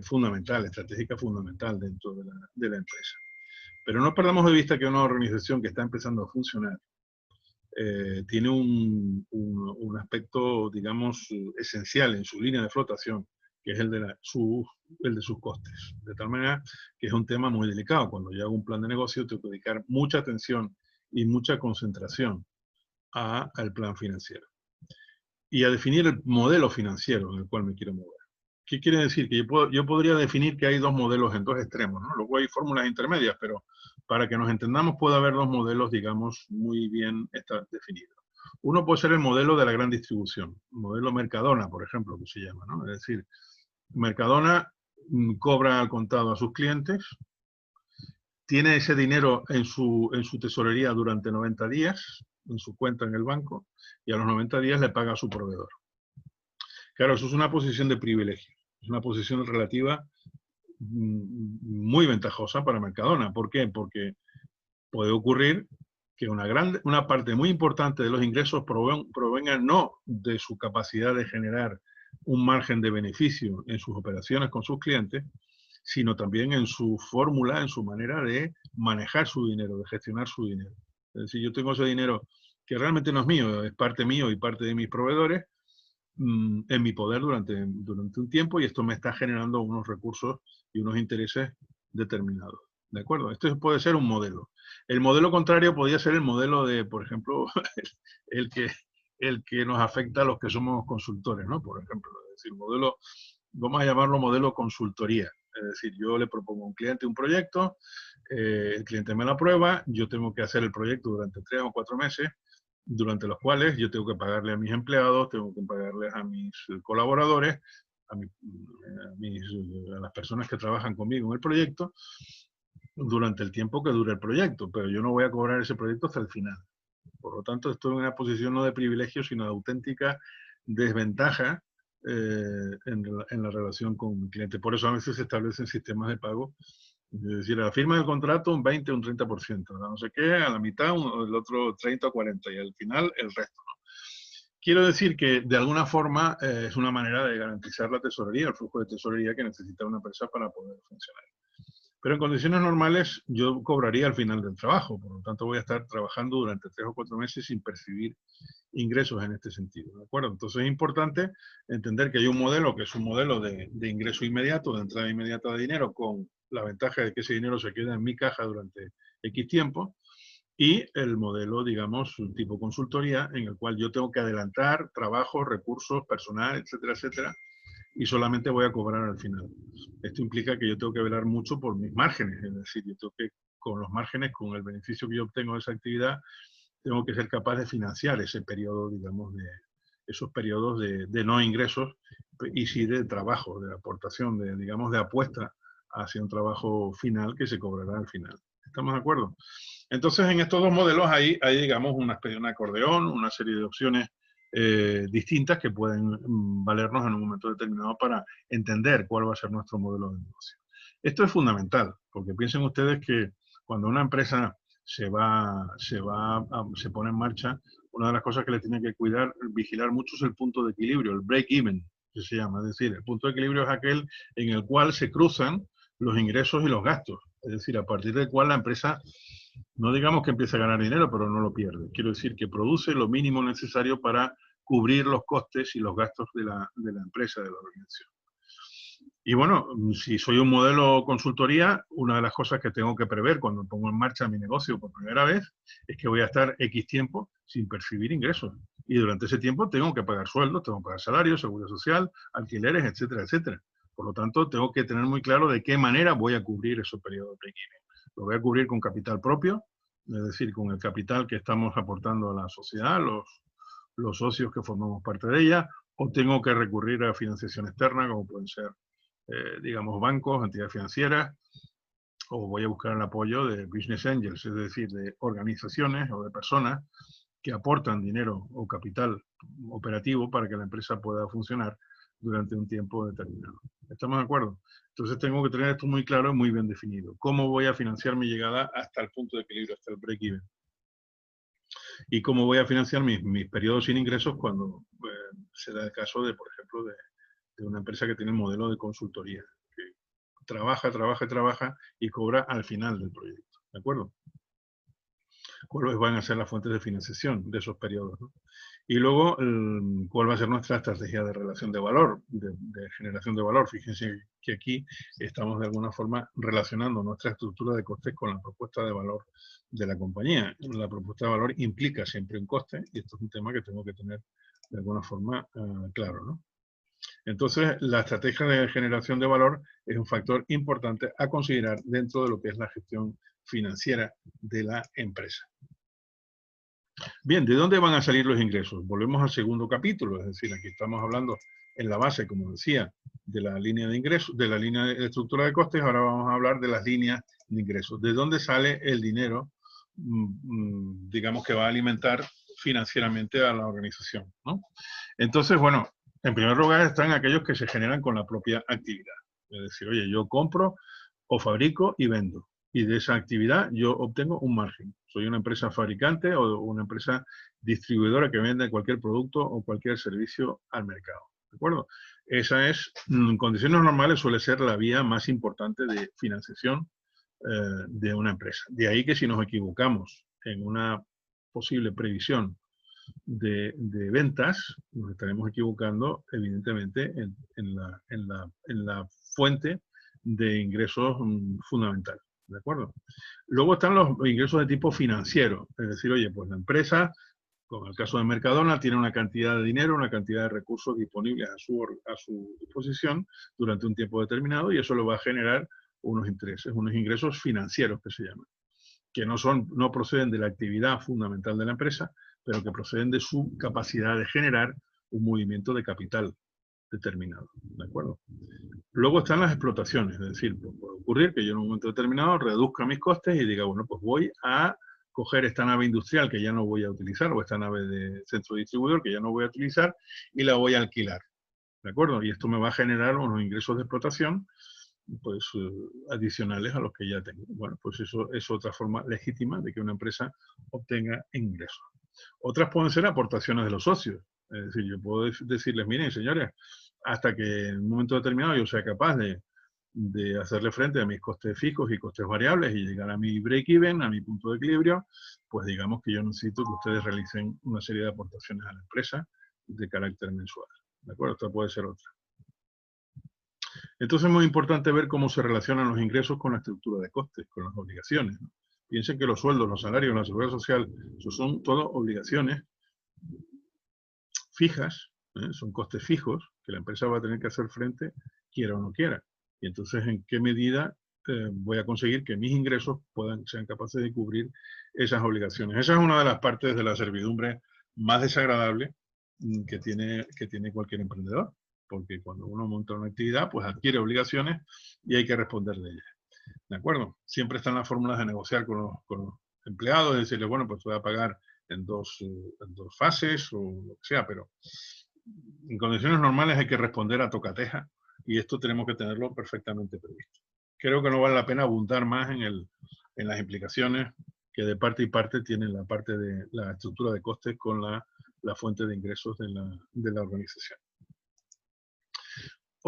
Speaker 1: fundamental, estratégica fundamental dentro de la empresa. Pero no perdamos de vista que una organización que está empezando a funcionar tiene un aspecto, digamos, esencial en su línea de flotación, que es el de sus costes. De tal manera que es un tema muy delicado. Cuando yo hago un plan de negocio, tengo que dedicar mucha atención y mucha concentración al plan financiero y a definir el modelo financiero en el cual me quiero mover. ¿Qué quiere decir? Que yo podría definir que hay dos modelos en dos extremos, ¿no? Luego hay fórmulas intermedias, pero para que nos entendamos puede haber dos modelos, digamos, muy bien definidos. Uno puede ser el modelo de la gran distribución, modelo Mercadona, por ejemplo, que se llama, ¿no? Es decir, Mercadona cobra al contado a sus clientes, tiene ese dinero en su tesorería durante 90 días, en su cuenta en el banco, y a los 90 días le paga a su proveedor. Claro, eso es una posición de privilegio, es una posición relativa muy ventajosa para Mercadona. ¿Por qué? Porque puede ocurrir que una parte muy importante de los ingresos provengan no de su capacidad de generar un margen de beneficio en sus operaciones con sus clientes, sino también en su fórmula, en su manera de manejar su dinero, de gestionar su dinero. Es decir, yo tengo ese dinero que realmente no es mío, es parte mío y parte de mis proveedores, en mi poder durante un tiempo, y esto me está generando unos recursos y unos intereses determinados. ¿De acuerdo? Esto puede ser un modelo. El modelo contrario podría ser el modelo de, por ejemplo, el que, el que nos afecta a los que somos consultores, ¿no? Por ejemplo, es decir, modelo, vamos a llamarlo modelo consultoría. Es decir, yo le propongo a un cliente un proyecto, el cliente me lo aprueba, yo tengo que hacer el proyecto durante 3 o 4 meses, durante los cuales yo tengo que pagarle a mis empleados, tengo que pagarles a mis colaboradores, a las personas que trabajan conmigo en el proyecto, durante el tiempo que dure el proyecto, pero yo no voy a cobrar ese proyecto hasta el final. Por lo tanto, estoy en una posición no de privilegio, sino de auténtica desventaja en la relación con mi cliente. Por eso a veces se establecen sistemas de pago. Es decir, a la firma del contrato un 20 o un 30%, no sé qué, a la mitad el otro 30 o 40 y al final el resto. ¿No? Quiero decir que de alguna forma es una manera de garantizar la tesorería, el flujo de tesorería que necesita una empresa para poder funcionar. Pero en condiciones normales yo cobraría al final del trabajo, por lo tanto voy a estar trabajando durante 3 o 4 meses sin percibir ingresos en este sentido, ¿de acuerdo? Entonces es importante entender que hay un modelo que es un modelo de ingreso inmediato, de entrada inmediata de dinero, con la ventaja de que ese dinero se queda en mi caja durante X tiempo, y el modelo, digamos, tipo consultoría, en el cual yo tengo que adelantar trabajo, recursos, personal, etcétera, etcétera, y solamente voy a cobrar al final. Esto implica que yo tengo que velar mucho por mis márgenes, es decir, yo tengo que, con los márgenes, con el beneficio que yo obtengo de esa actividad, tengo que ser capaz de financiar ese periodo, digamos, esos periodos de no ingresos y sí de trabajo, de aportación, digamos, de apuesta hacia un trabajo final que se cobrará al final. ¿Estamos de acuerdo? Entonces, en estos dos modelos hay digamos, una especie de un acordeón, una serie de opciones distintas que pueden valernos en un momento determinado para entender cuál va a ser nuestro modelo de negocio. Esto es fundamental, porque piensen ustedes que cuando una empresa se pone en marcha, una de las cosas que le tiene que cuidar, vigilar mucho es el punto de equilibrio, el break-even, que se llama. Es decir, el punto de equilibrio es aquel en el cual se cruzan los ingresos y los gastos. Es decir, a partir del cual la empresa, no digamos que empiece a ganar dinero, pero no lo pierde. Quiero decir que produce lo mínimo necesario para cubrir los costes y los gastos de la empresa, de la organización. Y bueno, si soy un modelo consultoría, una de las cosas que tengo que prever cuando pongo en marcha mi negocio por primera vez es que voy a estar X tiempo sin percibir ingresos. Y durante ese tiempo tengo que pagar sueldos, tengo que pagar salarios, seguridad social, alquileres, etcétera, etcétera. Por lo tanto, tengo que tener muy claro de qué manera voy a cubrir esos periodos de break-even. Lo voy a cubrir con capital propio, es decir, con el capital que estamos aportando a la sociedad, los socios que formamos parte de ella, o tengo que recurrir a financiación externa, como pueden ser digamos, bancos, entidades financieras, o voy a buscar el apoyo de business angels, es decir, de organizaciones o de personas que aportan dinero o capital operativo para que la empresa pueda funcionar durante un tiempo determinado. ¿Estamos de acuerdo? Entonces tengo que tener esto muy claro y muy bien definido. ¿Cómo voy a financiar mi llegada hasta el punto de equilibrio, hasta el break-even? ¿Y cómo voy a financiar mis periodos sin ingresos cuando se da el caso de, por ejemplo, de una empresa que tiene un modelo de consultoría, que trabaja y cobra al final del proyecto, ¿de acuerdo? cuáles van a ser las fuentes de financiación de esos periodos, ¿no? Y luego, cuál va a ser nuestra estrategia de relación de valor, de generación de valor. Fíjense que aquí estamos de alguna forma relacionando nuestra estructura de costes con la propuesta de valor de la compañía. La propuesta de valor implica siempre un coste y esto es un tema que tengo que tener de alguna forma claro, ¿no? Entonces, la estrategia de generación de valor es un factor importante a considerar dentro de lo que es la gestión financiera de la empresa. Bien, ¿de dónde van a salir los ingresos? Volvemos al segundo capítulo, es decir, aquí estamos hablando en la base, como decía, de la línea de ingresos, de la línea de estructura de costes, ahora vamos a hablar de las líneas de ingresos. ¿De dónde sale el dinero, digamos, que va a alimentar financieramente a la organización, ¿no? Entonces, bueno, en primer lugar están aquellos que se generan con la propia actividad. Es decir, oye, yo compro o fabrico y vendo. Y de esa actividad yo obtengo un margen. Soy una empresa fabricante o una empresa distribuidora que vende cualquier producto o cualquier servicio al mercado. ¿De acuerdo? Esa es, en condiciones normales, suele ser la vía más importante de financiación de una empresa. De ahí que si nos equivocamos en una posible previsión de ventas, nos estaremos equivocando evidentemente en la fuente de ingresos fundamental. ¿De acuerdo? Luego están los ingresos de tipo financiero, es decir, oye, pues la empresa, como en el caso de Mercadona, tiene una cantidad de dinero, una cantidad de recursos disponibles a su disposición durante un tiempo determinado y eso le va a generar unos intereses, unos ingresos financieros que se llaman, que no proceden de la actividad fundamental de la empresa, pero que proceden de su capacidad de generar un movimiento de capital determinado. ¿De acuerdo? Luego están las explotaciones, es decir, pues puede ocurrir que yo en un momento determinado reduzca mis costes y diga, bueno, pues voy a coger esta nave industrial que ya no voy a utilizar o esta nave de centro distribuidor que ya no voy a utilizar y la voy a alquilar. ¿De acuerdo? Y esto me va a generar unos ingresos de explotación pues adicionales a los que ya tengo. Bueno, pues eso es otra forma legítima de que una empresa obtenga ingresos. Otras pueden ser aportaciones de los socios. Es decir, yo puedo decirles, miren, señores, hasta que en un momento determinado yo sea capaz de hacerle frente a mis costes fijos y costes variables y llegar a mi break-even, a mi punto de equilibrio, pues digamos que yo necesito que ustedes realicen una serie de aportaciones a la empresa de carácter mensual. ¿De acuerdo? Esta puede ser otra. Entonces es muy importante ver cómo se relacionan los ingresos con la estructura de costes, con las obligaciones, ¿no? Piensen que los sueldos, los salarios, la seguridad social, eso son todas obligaciones fijas, son costes fijos que la empresa va a tener que hacer frente, quiera o no quiera. Y entonces, ¿en qué medida voy a conseguir que mis ingresos sean capaces de cubrir esas obligaciones? Esa es una de las partes de la servidumbre más desagradable que tiene cualquier emprendedor. Porque cuando uno monta una actividad, pues adquiere obligaciones y hay que responder de ellas. ¿De acuerdo? Siempre están las fórmulas de negociar con los empleados, decirles, bueno, pues voy a pagar en dos fases o lo que sea, pero en condiciones normales hay que responder a tocateja y esto tenemos que tenerlo perfectamente previsto. Creo que no vale la pena abundar más en las implicaciones que de parte y parte tienen la parte de la estructura de costes con la fuente de ingresos de la organización.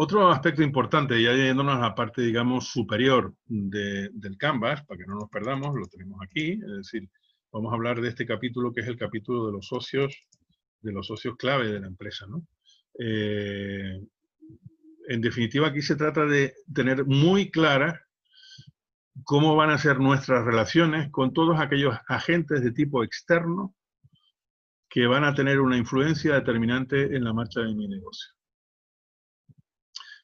Speaker 1: Otro aspecto importante, ya yéndonos a la parte, digamos, superior del Canvas, para que no nos perdamos, lo tenemos aquí, es decir, vamos a hablar de este capítulo que es el capítulo de los socios clave de la empresa, ¿no? En definitiva, aquí se trata de tener muy claras cómo van a ser nuestras relaciones con todos aquellos agentes de tipo externo que van a tener una influencia determinante en la marcha de mi negocio.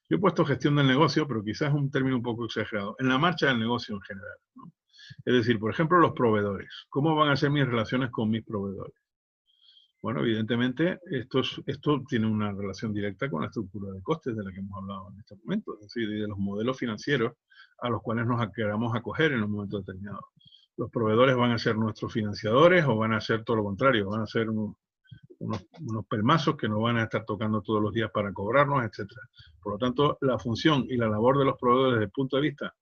Speaker 1: Yo he puesto gestión del negocio, pero quizás es un término un poco exagerado. En la marcha del negocio en general, ¿no? Es decir, por ejemplo, los proveedores. ¿Cómo van a ser mis relaciones con mis proveedores? Bueno, evidentemente, esto tiene una relación directa con la estructura de costes de la que hemos hablado en este momento, es decir, de los modelos financieros a los cuales nos queramos acoger en un momento determinado. Los proveedores van a ser nuestros financiadores o van a ser todo lo contrario, van a ser unos pelmazos que nos van a estar tocando todos los días para cobrarnos, etc. Por lo tanto, la función y la labor de los proveedores desde el punto de vista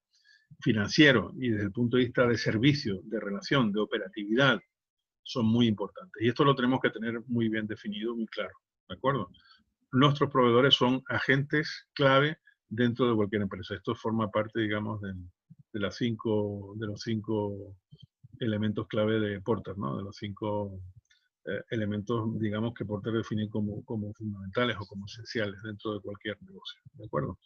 Speaker 1: financiero y desde el punto de vista de servicio, de relación, de operatividad, son muy importantes. Y esto lo tenemos que tener muy bien definido, muy claro, ¿de acuerdo? Nuestros proveedores son agentes clave dentro de cualquier empresa. Esto forma parte, digamos, de los cinco elementos clave de Porter, ¿no? De los 5 elementos, digamos, que Porter define como fundamentales o como esenciales dentro de cualquier negocio, ¿de acuerdo?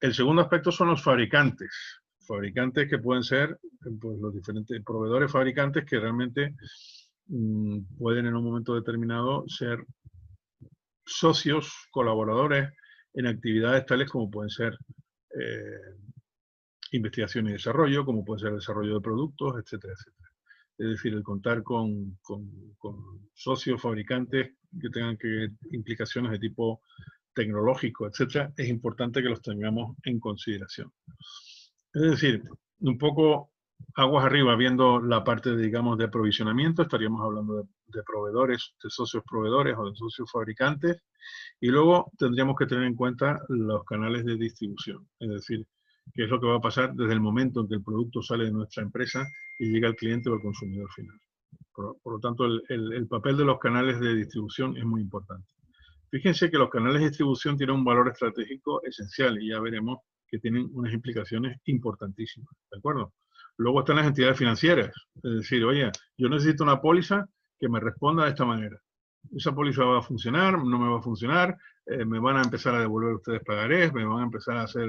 Speaker 1: El segundo aspecto son los fabricantes. Fabricantes que pueden ser pues, los diferentes proveedores fabricantes que realmente pueden en un momento determinado ser socios, colaboradores en actividades tales como pueden ser investigación y desarrollo, como puede ser el desarrollo de productos, etcétera, etcétera. Es decir, el contar con socios fabricantes que tengan implicaciones de tipo tecnológico, etcétera, es importante que los tengamos en consideración. Es decir, un poco aguas arriba, viendo la parte, digamos, de aprovisionamiento, estaríamos hablando de proveedores, de socios proveedores o de socios fabricantes, y luego tendríamos que tener en cuenta los canales de distribución, es decir, qué es lo que va a pasar desde el momento en que el producto sale de nuestra empresa y llega al cliente o al consumidor final. Por lo tanto, el papel de los canales de distribución es muy importante. Fíjense que los canales de distribución tienen un valor estratégico esencial y ya veremos que tienen unas implicaciones importantísimas, ¿de acuerdo? Luego están las entidades financieras, es decir, oye, yo necesito una póliza que me responda de esta manera. Esa póliza va a funcionar, no me va a funcionar, me van a empezar a devolver ustedes pagarés, me van a empezar a hacer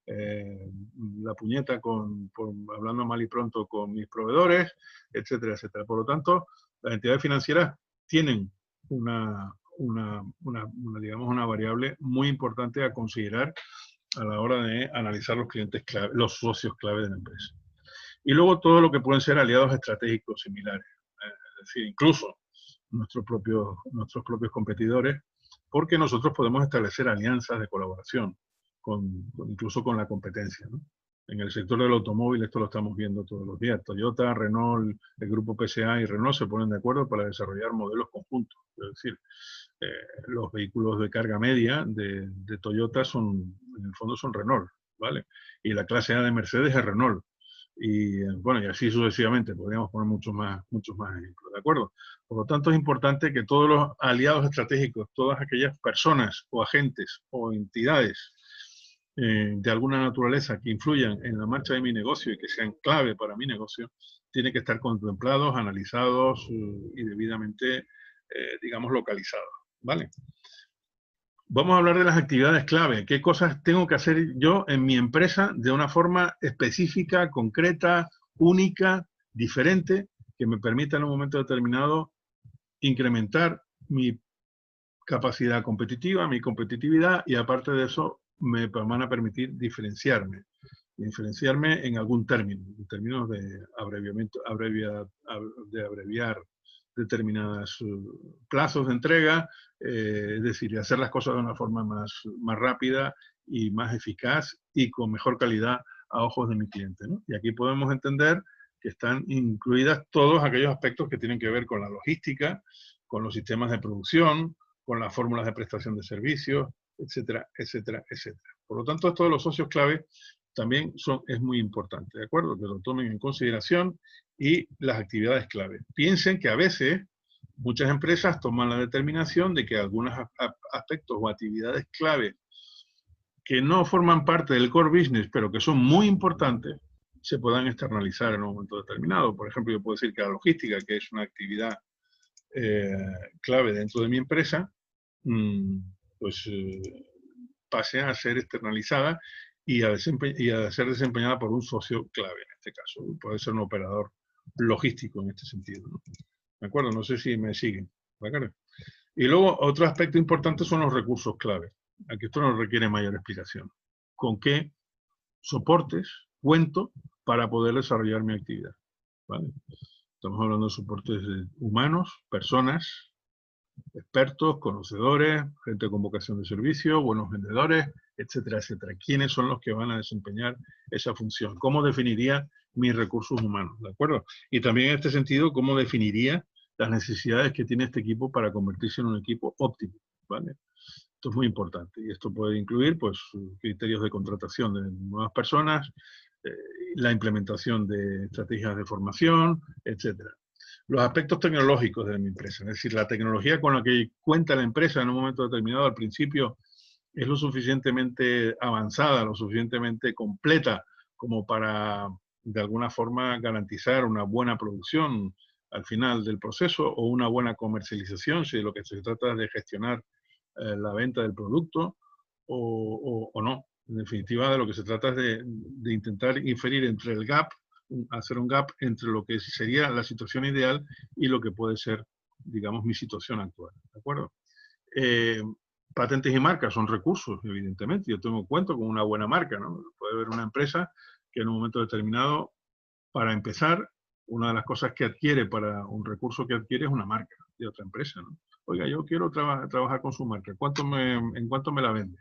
Speaker 1: la puñeta hablando mal y pronto con mis proveedores, etcétera, etcétera. Por lo tanto, las entidades financieras tienen digamos, una variable muy importante a considerar a la hora de analizar los clientes clave, los socios clave de la empresa. Y luego todo lo que pueden ser aliados estratégicos similares, es decir, incluso nuestros propios competidores, porque nosotros podemos establecer alianzas de colaboración, incluso con la competencia, ¿no? En el sector del automóvil esto lo estamos viendo todos los días. Toyota, Renault, el grupo PSA y Renault se ponen de acuerdo para desarrollar modelos conjuntos. Es decir, los vehículos de carga media de Toyota en el fondo son Renault, ¿vale? Y la clase A de Mercedes es Renault. Y bueno, y así sucesivamente, podríamos poner muchos más ejemplos, ¿de acuerdo? Por lo tanto, es importante que todos los aliados estratégicos, todas aquellas personas o agentes o entidades de alguna naturaleza que influyan en la marcha de mi negocio y que sean clave para mi negocio, tienen que estar contemplados, analizados y debidamente, digamos, localizados, ¿vale? Vamos a hablar de las actividades clave. ¿Qué cosas tengo que hacer yo en mi empresa de una forma específica, concreta, única, diferente, que me permita en un momento determinado incrementar mi capacidad competitiva, mi competitividad, y aparte de eso me van a permitir diferenciarme en algún término, en términos de abreviar determinados plazos de entrega, es decir, hacer las cosas de una forma más rápida y más eficaz y con mejor calidad a ojos de mi cliente, ¿no? Y aquí podemos entender que están incluidas todos aquellos aspectos que tienen que ver con la logística, con los sistemas de producción, con las fórmulas de prestación de servicios, etcétera, etcétera, etcétera. Por lo tanto, esto de los socios clave también es muy importante, ¿de acuerdo? Que lo tomen en consideración y las actividades clave. Piensen que a veces muchas empresas toman la determinación de que algunos aspectos o actividades clave que no forman parte del core business, pero que son muy importantes, se puedan externalizar en un momento determinado. Por ejemplo, yo puedo decir que la logística, que es una actividad clave dentro de mi empresa, pues pase a ser externalizada y a ser desempeñada por un socio clave en este caso. Puede ser un operador logístico en este sentido, ¿no? ¿De acuerdo? No sé si me siguen. ¿De acuerdo? Y luego otro aspecto importante son los recursos clave. Aquí esto no requiere mayor explicación. ¿Con qué soportes cuento para poder desarrollar mi actividad? ¿Vale? Estamos hablando de soportes humanos, personas, expertos, conocedores, gente con vocación de servicio, buenos vendedores, etcétera, etcétera. ¿Quiénes son los que van a desempeñar esa función? ¿Cómo definiría mis recursos humanos? ¿De acuerdo? Y también en este sentido, ¿cómo definiría las necesidades que tiene este equipo para convertirse en un equipo óptimo? ¿Vale? Esto es muy importante y esto puede incluir pues, criterios de contratación de nuevas personas, la implementación de estrategias de formación, etcétera. Los aspectos tecnológicos de mi empresa, es decir, la tecnología con la que cuenta la empresa en un momento determinado al principio es lo suficientemente avanzada, lo suficientemente completa como para de alguna forma garantizar una buena producción al final del proceso o una buena comercialización, si de lo que se trata es de gestionar la venta del producto o no. En definitiva, de lo que se trata es de intentar inferir entre el gap, hacer un gap entre lo que sería la situación ideal y lo que puede ser, digamos, mi situación actual. ¿De acuerdo? Patentes y marcas son recursos, evidentemente. Yo tengo cuento con una buena marca, ¿no? Puede haber una empresa que en un momento determinado, para empezar, una de las cosas que adquiere para un recurso que adquiere es una marca de otra empresa, ¿no? Oiga, yo quiero trabajar con su marca. ¿En cuánto me la vende?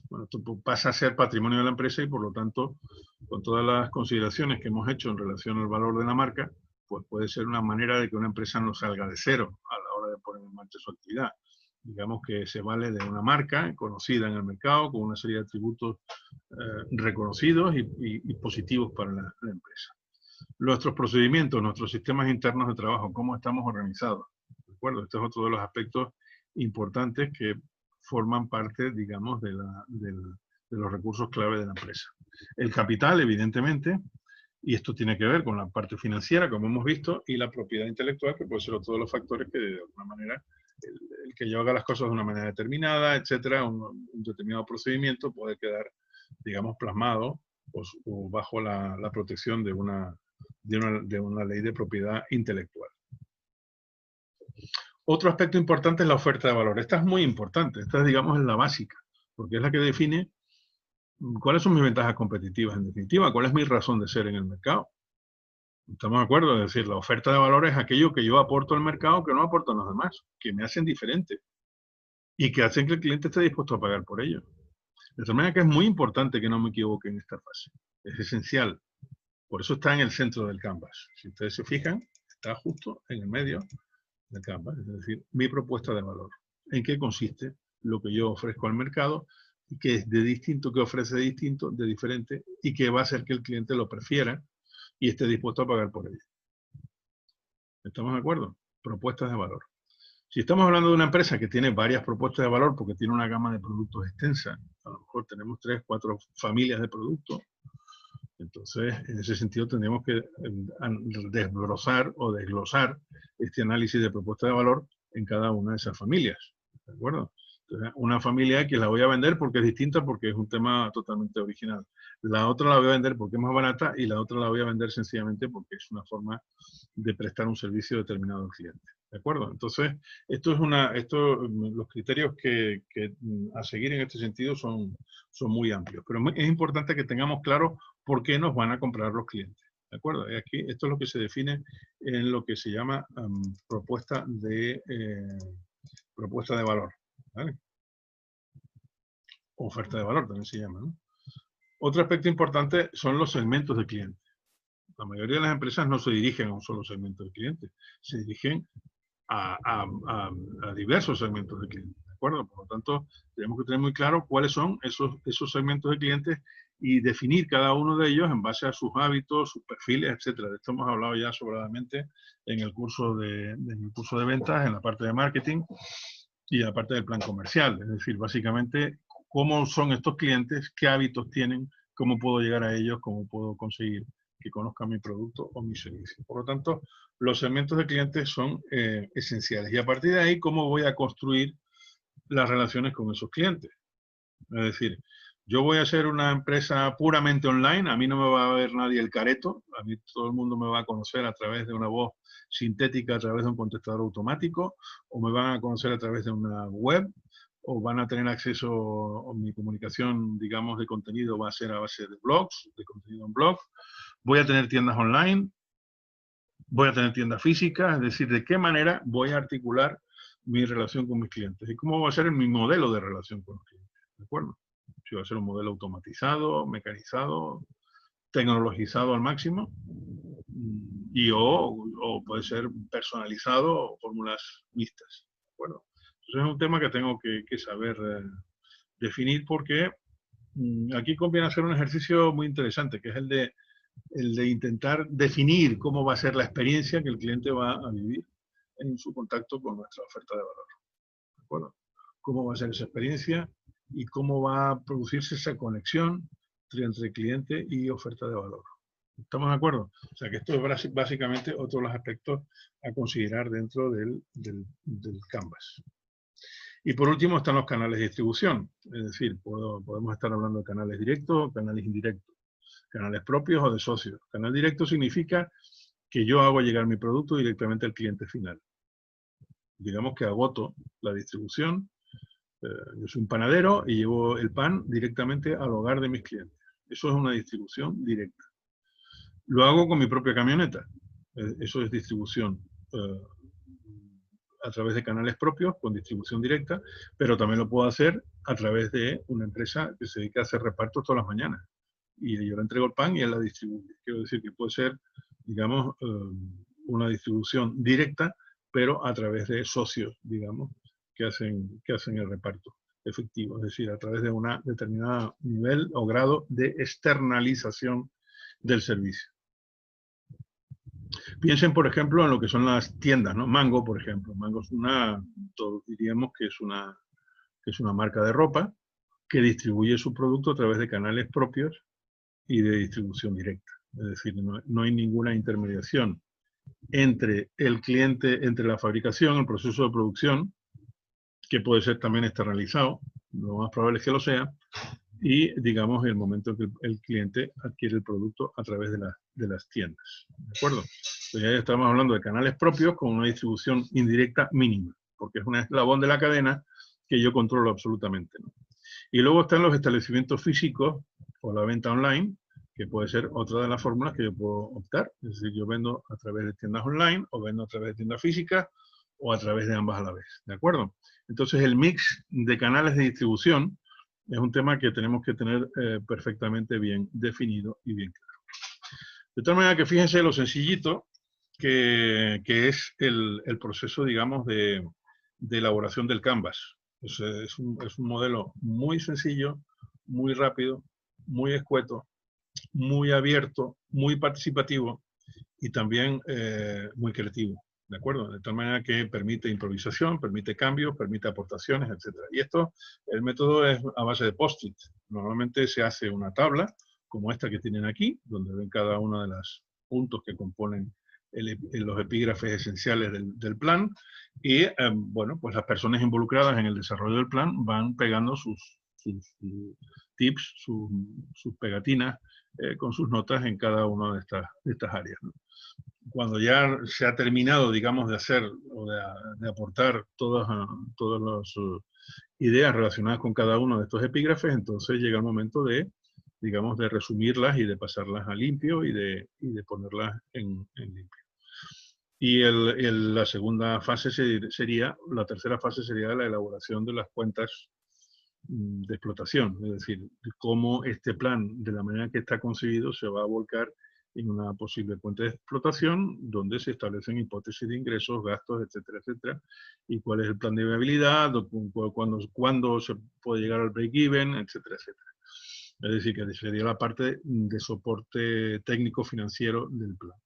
Speaker 1: Bueno, esto pasa a ser patrimonio de la empresa y por lo tanto, con todas las consideraciones que hemos hecho en relación al valor de la marca, pues puede ser una manera de que una empresa no salga de cero a la hora de poner en marcha su actividad. Digamos que se vale de una marca conocida en el mercado, con una serie de atributos reconocidos y positivos para la empresa. Nuestros procedimientos, nuestros sistemas internos de trabajo, cómo estamos organizados. ¿De acuerdo? Este es otro de los aspectos importantes que forman parte, digamos, de los recursos clave de la empresa. El capital, evidentemente, y esto tiene que ver con la parte financiera, como hemos visto, y la propiedad intelectual, que puede ser otro de los factores que de alguna manera, el que yo haga las cosas de una manera determinada, etcétera, un determinado procedimiento puede quedar, digamos, plasmado o bajo la protección de una ley de propiedad intelectual. Otro aspecto importante es la oferta de valor. Esta es muy importante, esta digamos es la básica, porque es la que define cuáles son mis ventajas competitivas en definitiva, cuál es mi razón de ser en el mercado. ¿Estamos de acuerdo? Es decir, la oferta de valor es aquello que yo aporto al mercado que no aportan los demás, que me hacen diferente y que hacen que el cliente esté dispuesto a pagar por ello. De tal manera que es muy importante que no me equivoque en esta fase. Es esencial. Por eso está en el centro del canvas. Si ustedes se fijan, está justo en el medio del canvas. Es decir, mi propuesta de valor. ¿En qué consiste lo que yo ofrezco al mercado? Y que es de distinto, que ofrece de distinto, de diferente, y que va a hacer que el cliente lo prefiera y esté dispuesto a pagar por ello. ¿Estamos de acuerdo? Propuestas de valor. Si estamos hablando de una empresa que tiene varias propuestas de valor porque tiene una gama de productos extensa, a lo mejor tenemos 3, 4 familias de productos, entonces en ese sentido tendríamos que desbrozar o desglosar este análisis de propuesta de valor en cada una de esas familias. ¿De acuerdo? Entonces, una familia que la voy a vender porque es distinta, porque es un tema totalmente original. La otra la voy a vender porque es más barata y la otra la voy a vender sencillamente porque es una forma de prestar un servicio determinado al cliente. ¿De acuerdo? Entonces, los criterios que a seguir en este sentido son muy amplios. Pero es importante que tengamos claro por qué nos van a comprar los clientes. ¿De acuerdo? Y aquí, esto es lo que se define en lo que se llama propuesta de valor. ¿Vale? Oferta de valor también se llama, ¿no? Otro aspecto importante son los segmentos de clientes. La mayoría de las empresas no se dirigen a un solo segmento de clientes, se dirigen a diversos segmentos de clientes, ¿de acuerdo? Por lo tanto, tenemos que tener muy claro cuáles son esos segmentos de clientes y definir cada uno de ellos en base a sus hábitos, sus perfiles, etcétera. De esto hemos hablado ya sobradamente en el curso de ventas, en la parte de marketing y la parte del plan comercial. Es decir, básicamente, cómo son estos clientes, qué hábitos tienen, cómo puedo llegar a ellos, cómo puedo conseguir que conozcan mi producto o mi servicio. Por lo tanto, los segmentos de clientes son esenciales. Y a partir de ahí, ¿cómo voy a construir las relaciones con esos clientes? Es decir, yo voy a ser una empresa puramente online, a mí no me va a ver nadie el careto, a mí todo el mundo me va a conocer a través de una voz sintética, a través de un contestador automático, o me van a conocer a través de una web, o van a tener acceso, o mi comunicación, digamos, de contenido va a ser a base de blogs, de contenido en blog. Voy a tener tiendas online, voy a tener tiendas físicas, es decir, de qué manera voy a articular mi relación con mis clientes y cómo va a ser mi modelo de relación con los clientes, ¿de acuerdo? Si va a ser un modelo automatizado, mecanizado, tecnologizado al máximo, o puede ser personalizado o fórmulas mixtas, ¿de acuerdo? Entonces es un tema que tengo que saber definir porque aquí conviene hacer un ejercicio muy interesante, que es el de intentar definir cómo va a ser la experiencia que el cliente va a vivir en su contacto con nuestra oferta de valor. ¿De acuerdo? Cómo va a ser esa experiencia y cómo va a producirse esa conexión entre cliente y oferta de valor. ¿Estamos de acuerdo? O sea que esto es básicamente otro de los aspectos a considerar dentro del Canvas. Y por último están los canales de distribución. Es decir, podemos estar hablando de canales directos o canales indirectos, canales propios o de socios. Canal directo significa que yo hago llegar mi producto directamente al cliente final. Digamos que agoto la distribución. Yo soy un panadero y llevo el pan directamente al hogar de mis clientes. Eso es una distribución directa. Lo hago con mi propia camioneta. Eso es distribución a través de canales propios, con distribución directa, pero también lo puedo hacer a través de una empresa que se dedica a hacer repartos todas las mañanas. Y yo le entrego el pan y él la distribuye. Quiero decir que puede ser, digamos, una distribución directa, pero a través de socios, digamos, que hacen el reparto efectivo. Es decir, a través de un determinado nivel o grado de externalización del servicio. Piensen, por ejemplo, en lo que son las tiendas, ¿no? Mango, por ejemplo. Mango es todos diríamos que es una marca de ropa que distribuye su producto a través de canales propios y de distribución directa. Es decir, no hay ninguna intermediación entre el cliente, entre la fabricación, el proceso de producción, que puede ser también externalizado, lo más probable es que lo sea, y, digamos, el momento en que el cliente adquiere el producto a través de las tiendas. ¿De acuerdo? Entonces ya estamos hablando de canales propios con una distribución indirecta mínima, porque es un eslabón de la cadena que yo controlo absolutamente, ¿no? Y luego están los establecimientos físicos o la venta online, que puede ser otra de las fórmulas que yo puedo optar. Es decir, yo vendo a través de tiendas online o vendo a través de tiendas físicas o a través de ambas a la vez. ¿De acuerdo? Entonces el mix de canales de distribución es un tema que tenemos que tener perfectamente bien definido y bien claro. De tal manera que fíjense lo sencillito que es el proceso, digamos, de elaboración del Canvas. Es un modelo muy sencillo, muy rápido, muy escueto, muy abierto, muy participativo y también muy creativo. ¿De acuerdo? De tal manera que permite improvisación, permite cambios, permite aportaciones, etc. Y el método es a base de post-it. Normalmente se hace una tabla, como esta que tienen aquí, donde ven cada uno de los puntos que componen los epígrafes esenciales del plan. Y, bueno, pues las personas involucradas en el desarrollo del plan van pegando sus tips, sus pegatinas, con sus notas en cada una de estas áreas, ¿no? Cuando ya se ha terminado, digamos, de hacer o de aportar todas las ideas relacionadas con cada uno de estos epígrafes, entonces llega el momento digamos, de resumirlas y de pasarlas a limpio y de ponerlas en limpio. Y la segunda fase la tercera fase sería la elaboración de las cuentas de explotación, es decir, cómo este plan, de la manera que está concebido, se va a volcar en una posible cuenta de explotación donde se establecen hipótesis de ingresos, gastos, etcétera, etcétera, y cuál es el plan de viabilidad, cuándo se puede llegar al break-even, etcétera, etcétera. Es decir, que sería la parte de soporte técnico financiero del plan.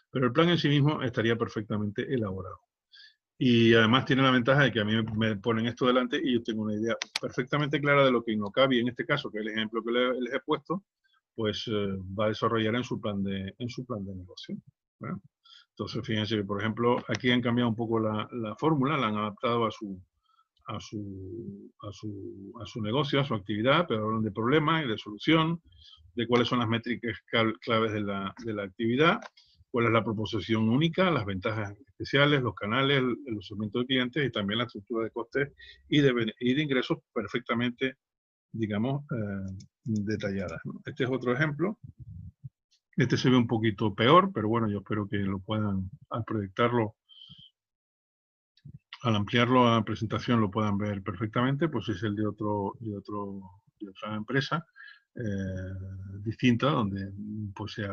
Speaker 1: Pero el plan en sí mismo estaría perfectamente elaborado. Y además tiene la ventaja de que a mí me ponen esto delante y yo tengo una idea perfectamente clara de lo que Innocabi, en este caso, que es el ejemplo que les he puesto, pues va a desarrollar en su plan de negocio. ¿Verdad? Entonces, fíjense que, por ejemplo, aquí han cambiado un poco la fórmula, la han adaptado a su negocio, a su actividad, pero hablan de problema y de solución, de cuáles son las métricas claves de la actividad, cuál es la proposición única, las ventajas especiales, los canales, el segmento de clientes y también la estructura de costes y de ingresos perfectamente, digamos, detalladas, ¿no? Este es otro ejemplo. Este se ve un poquito peor, pero bueno, yo espero que lo puedan, al proyectarlo, al ampliarlo a la presentación, lo puedan ver perfectamente, pues es el de otra empresa distinta, donde pues se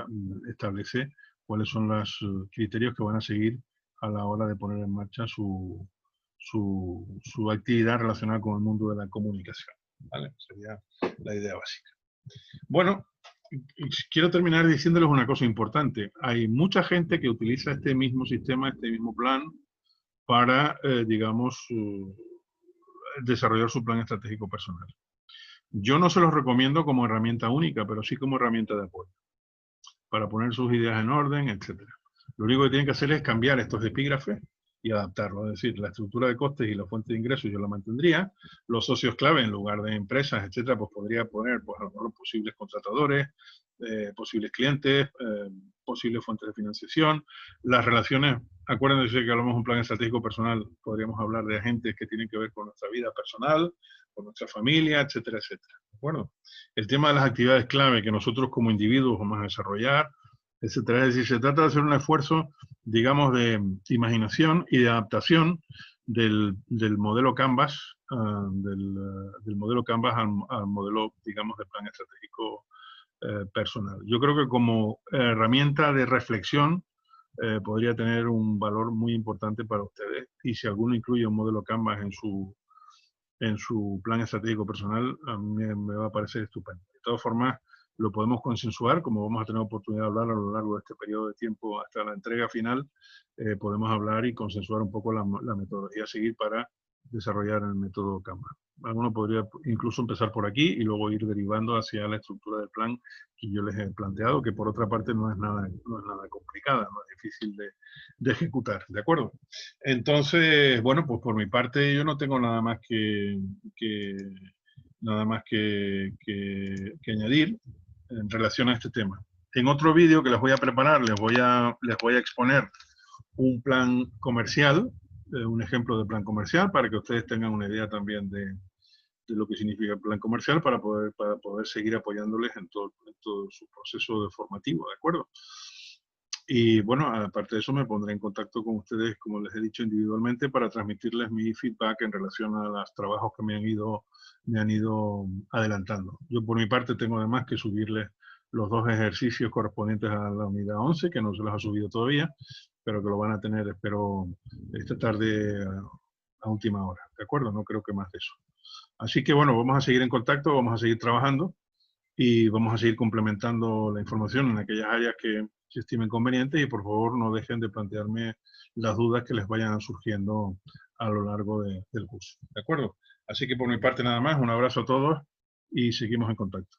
Speaker 1: establece cuáles son los criterios que van a seguir a la hora de poner en marcha su actividad relacionada con el mundo de la comunicación. ¿Vale? Sería la idea básica. Bueno, quiero terminar diciéndoles una cosa importante. Hay mucha gente que utiliza este mismo sistema, este mismo plan, para, digamos, desarrollar su plan estratégico personal. Yo no se los recomiendo como herramienta única, pero sí como herramienta de apoyo. para poner sus ideas en orden, etc. Lo único que tienen que hacer es cambiar estos epígrafes y adaptarlo. Es decir, la estructura de costes y la fuente de ingresos yo la mantendría. Los socios clave, en lugar de empresas, etcétera, pues podría poner pues, a lo mejor posibles contratadores, posibles clientes, posibles fuentes de financiación. Las relaciones, acuérdense que hablamos de un plan estratégico personal, podríamos hablar de agentes que tienen que ver con nuestra vida personal, con nuestra familia, etcétera, etcétera. ¿De acuerdo? El tema de las actividades clave que nosotros como individuos vamos a desarrollar, etcétera. Es decir, se trata de hacer un esfuerzo, digamos, de imaginación y de adaptación del modelo Canvas, del modelo Canvas al modelo, digamos, de plan estratégico personal. Yo creo que como herramienta de reflexión podría tener un valor muy importante para ustedes, y si alguno incluye un modelo Canvas en su plan estratégico personal, a mí me va a parecer estupendo. De todas formas, lo podemos consensuar, como vamos a tener oportunidad de hablar a lo largo de este periodo de tiempo hasta la entrega final, podemos hablar y consensuar un poco la metodología a seguir para desarrollar el método Canvas. Alguno podría incluso empezar por aquí y luego ir derivando hacia la estructura del plan que yo les he planteado, que por otra parte no es nada complicada, no es difícil de ejecutar, ¿de acuerdo? Entonces, bueno, pues por mi parte yo no tengo nada más que añadir en relación a este tema. En otro vídeo que les voy a preparar, les voy a exponer un plan comercial, un ejemplo de plan comercial, para que ustedes tengan una idea también de lo que significa el plan comercial para poder seguir apoyándoles en todo su proceso de formativo, ¿de acuerdo? Y bueno, aparte de eso me pondré en contacto con ustedes, como les he dicho, individualmente para transmitirles mi feedback en relación a los trabajos que me han ido adelantando. Yo por mi parte tengo además que subirles los 2 ejercicios correspondientes a la unidad 11, que no se los ha subido todavía, pero que lo van a tener, espero, esta tarde a última hora, ¿de acuerdo? No creo que más de eso. Así que bueno, vamos a seguir en contacto, vamos a seguir trabajando y vamos a seguir complementando la información en aquellas áreas que se estimen convenientes, y por favor no dejen de plantearme las dudas que les vayan surgiendo a lo largo del curso. ¿De acuerdo? Así que por mi parte nada más, un abrazo a todos y seguimos en contacto.